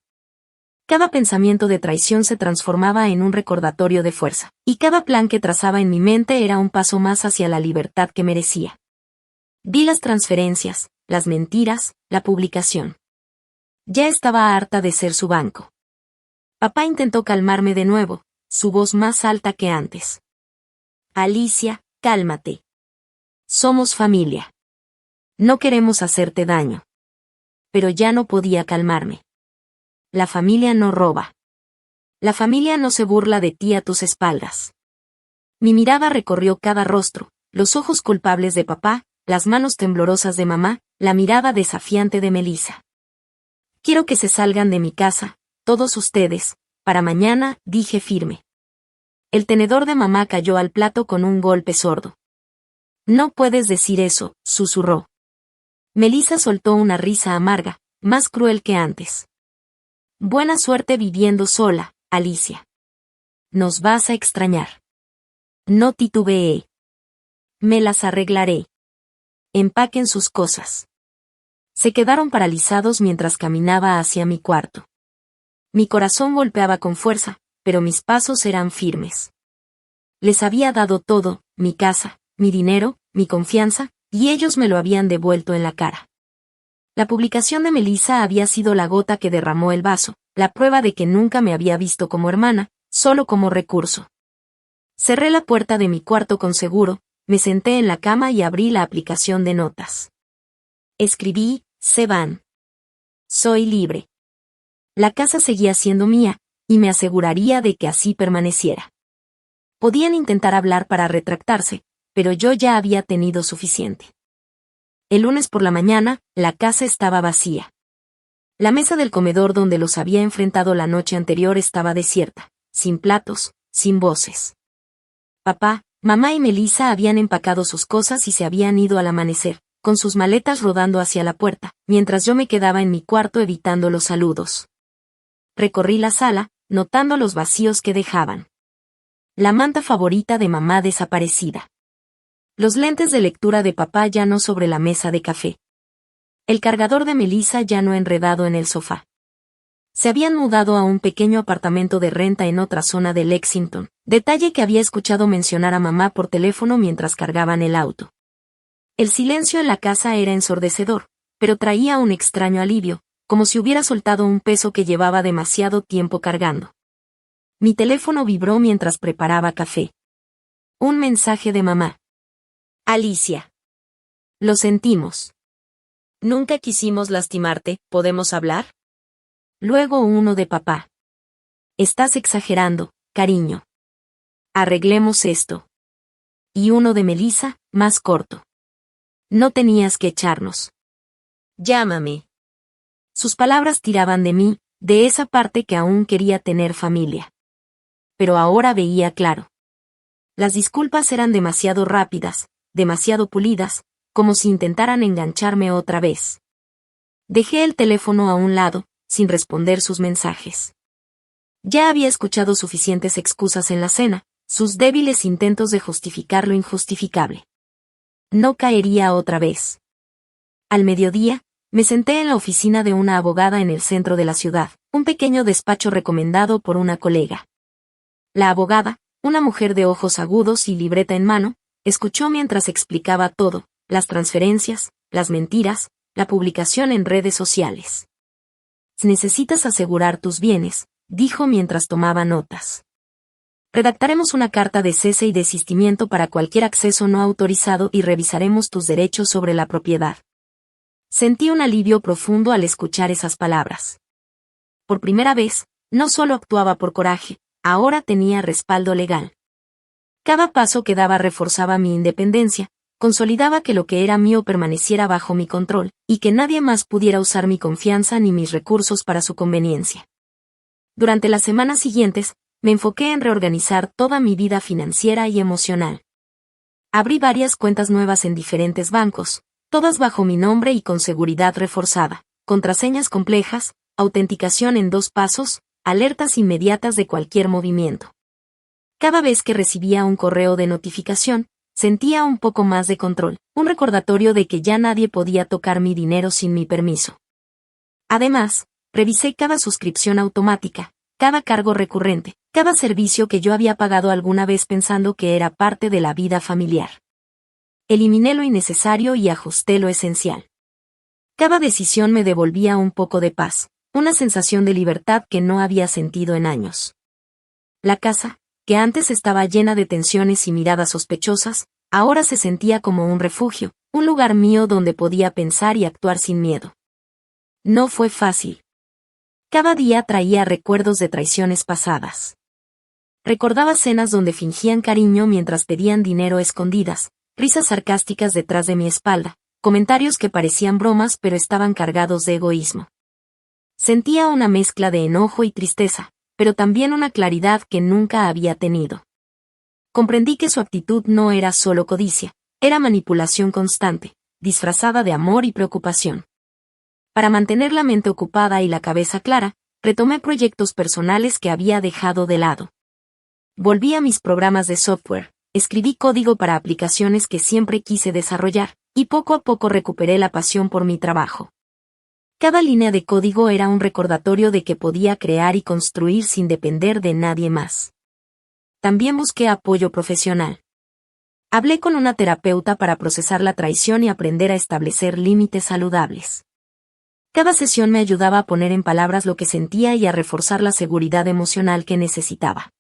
Cada pensamiento de traición se transformaba en un recordatorio de fuerza, y cada plan que trazaba en mi mente era un paso más hacia la libertad que merecía. Vi las transferencias, las mentiras, la publicación. Ya estaba harta de ser su banco. Papá intentó calmarme de nuevo, su voz más alta que antes. Alicia, cálmate. Somos familia. No queremos hacerte daño. Pero ya no podía calmarme. La familia no roba. La familia no se burla de ti a tus espaldas. Mi mirada recorrió cada rostro, los ojos culpables de papá, las manos temblorosas de mamá, la mirada desafiante de Melissa. Quiero que se salgan de mi casa, todos ustedes, para mañana, dije firme. El tenedor de mamá cayó al plato con un golpe sordo. No puedes decir eso, susurró. Melissa soltó una risa amarga, más cruel que antes. Buena suerte viviendo sola, Alicia. Nos vas a extrañar. No titubeé. Me las arreglaré. Empaquen sus cosas. Se quedaron paralizados mientras caminaba hacia mi cuarto. Mi corazón golpeaba con fuerza, pero mis pasos eran firmes. Les había dado todo, mi casa, mi dinero, mi confianza, y ellos me lo habían devuelto en la cara. La publicación de Melissa había sido la gota que derramó el vaso, la prueba de que nunca me había visto como hermana, solo como recurso. Cerré la puerta de mi cuarto con seguro, me senté en la cama y abrí la aplicación de notas. Escribí, se van. Soy libre. La casa seguía siendo mía, y me aseguraría de que así permaneciera. Podían intentar hablar para retractarse, pero yo ya había tenido suficiente. El lunes por la mañana, la casa estaba vacía. La mesa del comedor donde los había enfrentado la noche anterior estaba desierta, sin platos, sin voces. Papá, mamá y Melissa habían empacado sus cosas y se habían ido al amanecer, con sus maletas rodando hacia la puerta, mientras yo me quedaba en mi cuarto evitando los saludos. Recorrí la sala, notando los vacíos que dejaban. La manta favorita de mamá desaparecida. Los lentes de lectura de papá ya no sobre la mesa de café. El cargador de Melissa ya no enredado en el sofá. Se habían mudado a un pequeño apartamento de renta en otra zona de Lexington, detalle que había escuchado mencionar a mamá por teléfono mientras cargaban el auto. El silencio en la casa era ensordecedor, pero traía un extraño alivio, como si hubiera soltado un peso que llevaba demasiado tiempo cargando. Mi teléfono vibró mientras preparaba café. Un mensaje de mamá. Alicia. Lo sentimos. Nunca quisimos lastimarte, ¿podemos hablar? Luego uno de papá. Estás exagerando, cariño. Arreglemos esto. y uno de Melissa, más corto. No tenías que echarnos. Llámame. Sus palabras tiraban de mí, de esa parte que aún quería tener familia. Pero ahora veía claro. Las disculpas eran demasiado rápidas, demasiado pulidas, como si intentaran engancharme otra vez. Dejé el teléfono a un lado, sin responder sus mensajes. Ya había escuchado suficientes excusas en la cena, sus débiles intentos de justificar lo injustificable. No caería otra vez. Al mediodía, me senté en la oficina de una abogada en el centro de la ciudad, un pequeño despacho recomendado por una colega. La abogada, una mujer de ojos agudos y libreta en mano, escuchó mientras explicaba todo, las transferencias, las mentiras, la publicación en redes sociales. Necesitas asegurar tus bienes, dijo mientras tomaba notas. Redactaremos una carta de cese y desistimiento para cualquier acceso no autorizado y revisaremos tus derechos sobre la propiedad. Sentí un alivio profundo al escuchar esas palabras. Por primera vez, no solo actuaba por coraje, ahora tenía respaldo legal. Cada paso que daba reforzaba mi independencia, consolidaba que lo que era mío permaneciera bajo mi control, y que nadie más pudiera usar mi confianza ni mis recursos para su conveniencia. Durante las semanas siguientes, me enfoqué en reorganizar toda mi vida financiera y emocional. Abrí varias cuentas nuevas en diferentes bancos, todas bajo mi nombre y con seguridad reforzada, contraseñas complejas, autenticación en 2 pasos, alertas inmediatas de cualquier movimiento. Cada vez que recibía un correo de notificación, sentía un poco más de control, un recordatorio de que ya nadie podía tocar mi dinero sin mi permiso. Además, revisé cada suscripción automática, cada cargo recurrente, cada servicio que yo había pagado alguna vez pensando que era parte de la vida familiar. Eliminé lo innecesario y ajusté lo esencial. Cada decisión me devolvía un poco de paz, una sensación de libertad que no había sentido en años. La casa, que antes estaba llena de tensiones y miradas sospechosas, ahora se sentía como un refugio, un lugar mío donde podía pensar y actuar sin miedo. No fue fácil. Cada día traía recuerdos de traiciones pasadas. Recordaba cenas donde fingían cariño mientras pedían dinero a escondidas, risas sarcásticas detrás de mi espalda, comentarios que parecían bromas pero estaban cargados de egoísmo. Sentía una mezcla de enojo y tristeza, pero también una claridad que nunca había tenido. Comprendí que su actitud no era solo codicia, era manipulación constante, disfrazada de amor y preocupación. Para mantener la mente ocupada y la cabeza clara, retomé proyectos personales que había dejado de lado. Volví a mis programas de software, escribí código para aplicaciones que siempre quise desarrollar, y poco a poco recuperé la pasión por mi trabajo. Cada línea de código era un recordatorio de que podía crear y construir sin depender de nadie más. También busqué apoyo profesional. Hablé con una terapeuta para procesar la traición y aprender a establecer límites saludables. Cada sesión me ayudaba a poner en palabras lo que sentía y a reforzar la seguridad emocional que necesitaba.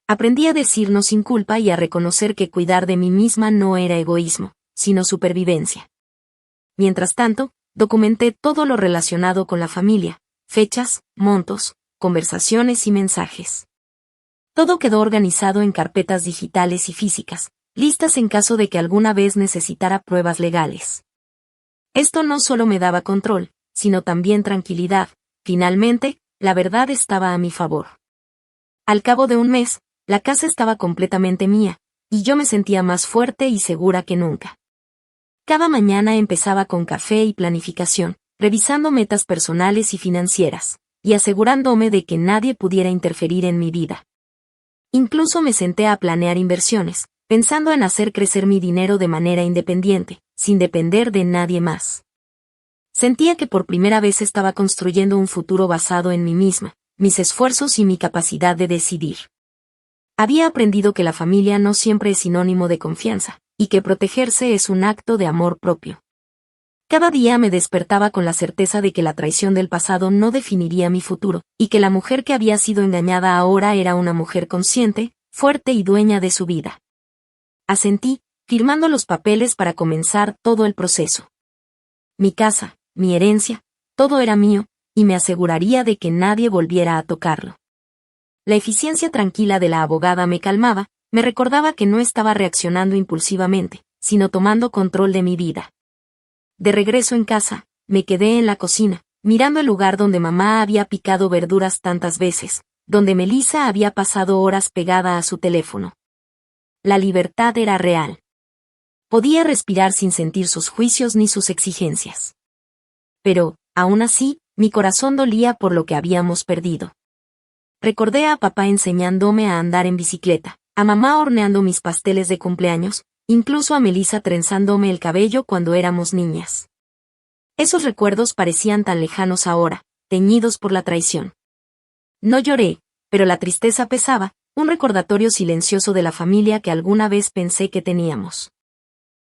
Aprendí a decir no sin culpa y a reconocer que cuidar de mí misma no era egoísmo, sino supervivencia. Mientras tanto, documenté todo lo relacionado con la familia, fechas, montos, conversaciones y mensajes. Todo quedó organizado en carpetas digitales y físicas, listas en caso de que alguna vez necesitara pruebas legales. Esto no solo me daba control, sino también tranquilidad. Finalmente, la verdad estaba a mi favor. Al cabo de un mes, la casa estaba completamente mía, y yo me sentía más fuerte y segura que nunca. Cada mañana empezaba con café y planificación, revisando metas personales y financieras, y asegurándome de que nadie pudiera interferir en mi vida. Incluso me senté a planear inversiones, pensando en hacer crecer mi dinero de manera independiente, sin depender de nadie más. Sentía que por primera vez estaba construyendo un futuro basado en mí misma, mis esfuerzos y mi capacidad de decidir. Había aprendido que la familia no siempre es sinónimo de confianza, y que protegerse es un acto de amor propio. Cada día me despertaba con la certeza de que la traición del pasado no definiría mi futuro, y que la mujer que había sido engañada ahora era una mujer consciente, fuerte y dueña de su vida. Asentí, firmando los papeles para comenzar todo el proceso. Mi casa, mi herencia, todo era mío, y me aseguraría de que nadie volviera a tocarlo. La eficiencia tranquila de la abogada me calmaba, me recordaba que no estaba reaccionando impulsivamente, sino tomando control de mi vida. De regreso en casa, me quedé en la cocina, mirando el lugar donde mamá había picado verduras tantas veces, donde Melissa había pasado horas pegada a su teléfono. La libertad era real. Podía respirar sin sentir sus juicios ni sus exigencias. Pero, aún así, mi corazón dolía por lo que habíamos perdido. Recordé a papá enseñándome a andar en bicicleta, a mamá horneando mis pasteles de cumpleaños, incluso a Melissa trenzándome el cabello cuando éramos niñas. Esos recuerdos parecían tan lejanos ahora, teñidos por la traición. No lloré, pero la tristeza pesaba, un recordatorio silencioso de la familia que alguna vez pensé que teníamos.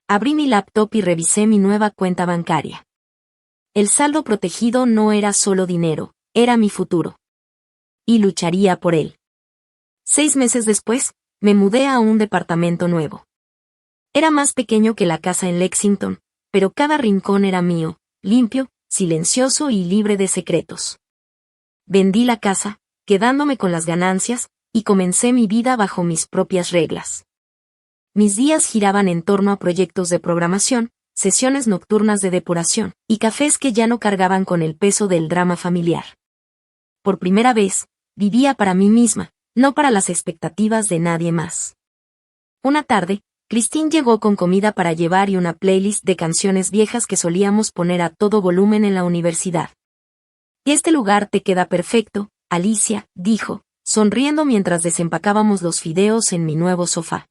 Abrí mi laptop y revisé mi nueva cuenta bancaria. El saldo protegido no era solo dinero, era mi futuro. Y lucharía por él. 6 meses después, me mudé a un departamento nuevo. Era más pequeño que la casa en Lexington, pero cada rincón era mío, limpio, silencioso y libre de secretos. Vendí la casa, quedándome con las ganancias, y comencé mi vida bajo mis propias reglas. Mis días giraban en torno a proyectos de programación, sesiones nocturnas de depuración, y cafés que ya no cargaban con el peso del drama familiar. Por primera vez, vivía para mí misma, no para las expectativas de nadie más. Una tarde, Christine llegó con comida para llevar y una playlist de canciones viejas que solíamos poner a todo volumen en la universidad. «Y este lugar te queda perfecto, Alicia», dijo, sonriendo mientras desempacábamos los fideos en mi nuevo sofá.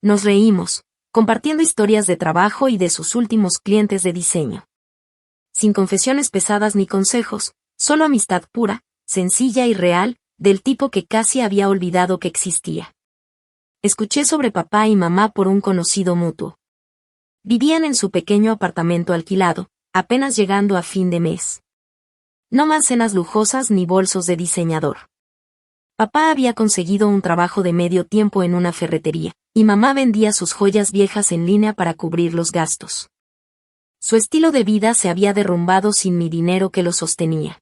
Nos reímos, compartiendo historias de trabajo y de sus últimos clientes de diseño. Sin confesiones pesadas ni consejos, solo amistad pura, sencilla y real, del tipo que casi había olvidado que existía. Escuché sobre papá y mamá por un conocido mutuo. Vivían en su pequeño apartamento alquilado, apenas llegando a fin de mes. No más cenas lujosas ni bolsos de diseñador. Papá había conseguido un trabajo de medio tiempo en una ferretería, y mamá vendía sus joyas viejas en línea para cubrir los gastos. Su estilo de vida se había derrumbado sin mi dinero que lo sostenía.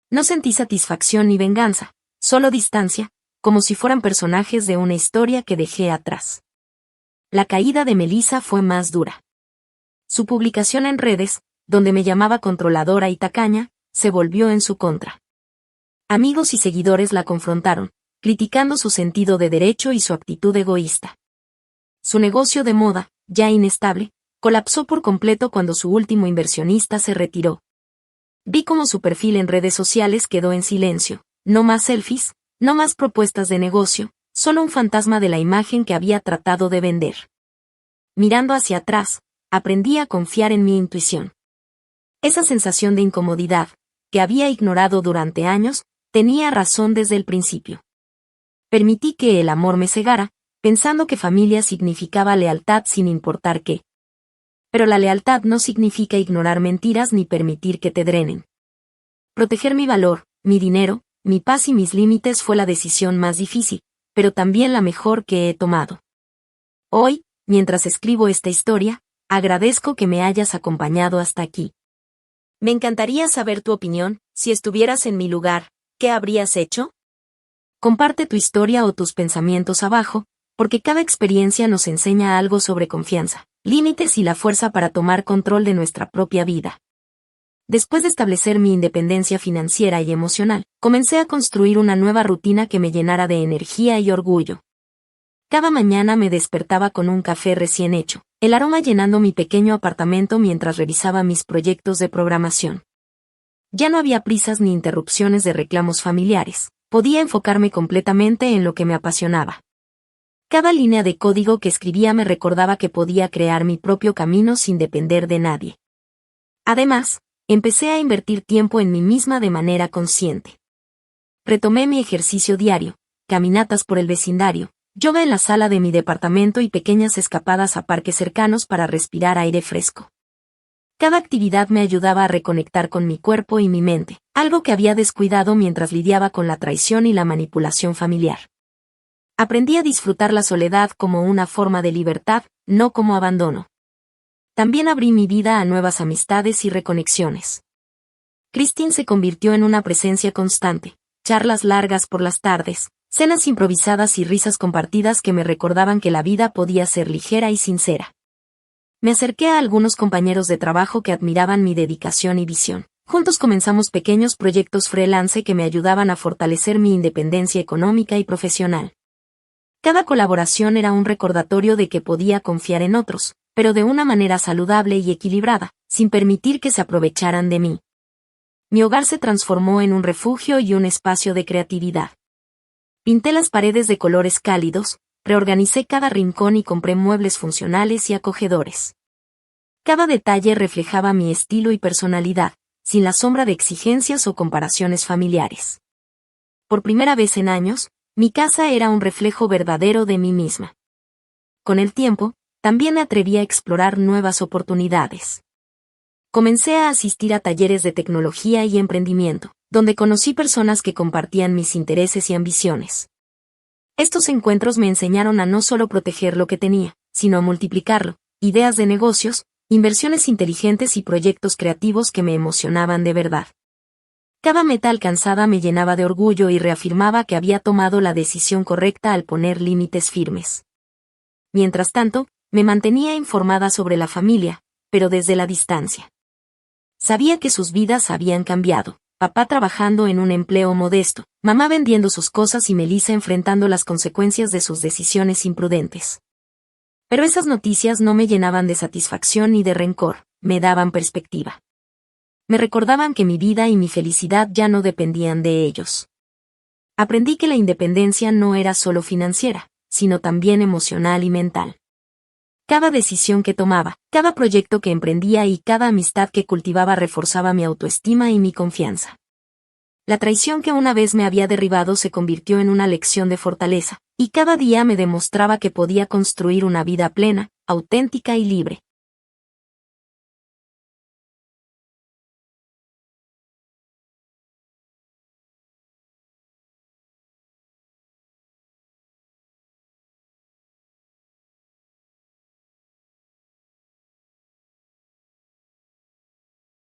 No sentí satisfacción ni venganza, solo distancia, como si fueran personajes de una historia que dejé atrás. La caída de Melissa fue más dura. Su publicación en redes, donde me llamaba controladora y tacaña, se volvió en su contra. Amigos y seguidores la confrontaron, criticando su sentido de derecho y su actitud egoísta. Su negocio de moda, ya inestable, colapsó por completo cuando su último inversionista se retiró. Vi cómo su perfil en redes sociales quedó en silencio, no más selfies, no más propuestas de negocio, solo un fantasma de la imagen que había tratado de vender. Mirando hacia atrás, aprendí a confiar en mi intuición. Esa sensación de incomodidad, que había ignorado durante años, tenía razón desde el principio. Permití que el amor me cegara, pensando que familia significaba lealtad sin importar qué. Pero la lealtad no significa ignorar mentiras ni permitir que te drenen. Proteger mi valor, mi dinero, mi paz y mis límites fue la decisión más difícil, pero también la mejor que he tomado. Hoy, mientras escribo esta historia, agradezco que me hayas acompañado hasta aquí. Me encantaría saber tu opinión. Si estuvieras en mi lugar, ¿qué habrías hecho? Comparte tu historia o tus pensamientos abajo, porque cada experiencia nos enseña algo sobre confianza, límites y la fuerza para tomar control de nuestra propia vida. Después de establecer mi independencia financiera y emocional, comencé a construir una nueva rutina que me llenara de energía y orgullo. Cada mañana me despertaba con un café recién hecho, el aroma llenando mi pequeño apartamento mientras revisaba mis proyectos de programación. Ya no había prisas ni interrupciones de reclamos familiares, podía enfocarme completamente en lo que me apasionaba. Cada línea de código que escribía me recordaba que podía crear mi propio camino sin depender de nadie. Además, empecé a invertir tiempo en mí misma de manera consciente. Retomé mi ejercicio diario, caminatas por el vecindario, yoga en la sala de mi departamento y pequeñas escapadas a parques cercanos para respirar aire fresco. Cada actividad me ayudaba a reconectar con mi cuerpo y mi mente, algo que había descuidado mientras lidiaba con la traición y la manipulación familiar. Aprendí a disfrutar la soledad como una forma de libertad, no como abandono. También abrí mi vida a nuevas amistades y reconexiones. Christine se convirtió en una presencia constante, charlas largas por las tardes, Cenas improvisadas y risas compartidas que me recordaban que la vida podía ser ligera y sincera. Me acerqué a algunos compañeros de trabajo que admiraban mi dedicación y visión. Juntos comenzamos pequeños proyectos freelance que me ayudaban a fortalecer mi independencia económica y profesional. Cada colaboración era un recordatorio de que podía confiar en otros, pero de una manera saludable y equilibrada, sin permitir que se aprovecharan de mí. Mi hogar se transformó en un refugio y un espacio de creatividad. Pinté las paredes de colores cálidos, reorganicé cada rincón y compré muebles funcionales y acogedores. Cada detalle reflejaba mi estilo y personalidad, sin la sombra de exigencias o comparaciones familiares. Por primera vez en años, mi casa era un reflejo verdadero de mí misma. Con el tiempo, también me atreví a explorar nuevas oportunidades. Comencé a asistir a talleres de tecnología y emprendimiento, donde conocí personas que compartían mis intereses y ambiciones. Estos encuentros me enseñaron a no solo proteger lo que tenía, sino a multiplicarlo, ideas de negocios, inversiones inteligentes y proyectos creativos que me emocionaban de verdad. Cada meta alcanzada me llenaba de orgullo y reafirmaba que había tomado la decisión correcta al poner límites firmes. Mientras tanto, me mantenía informada sobre la familia, pero desde la distancia. Sabía que sus vidas habían cambiado. Papá trabajando en un empleo modesto, mamá vendiendo sus cosas y Melissa enfrentando las consecuencias de sus decisiones imprudentes. Pero esas noticias no me llenaban de satisfacción ni de rencor, me daban perspectiva. Me recordaban que mi vida y mi felicidad ya no dependían de ellos. Aprendí que la independencia no era solo financiera, sino también emocional y mental. Cada decisión que tomaba, cada proyecto que emprendía y cada amistad que cultivaba reforzaba mi autoestima y mi confianza. La traición que una vez me había derribado se convirtió en una lección de fortaleza, y cada día me demostraba que podía construir una vida plena, auténtica y libre.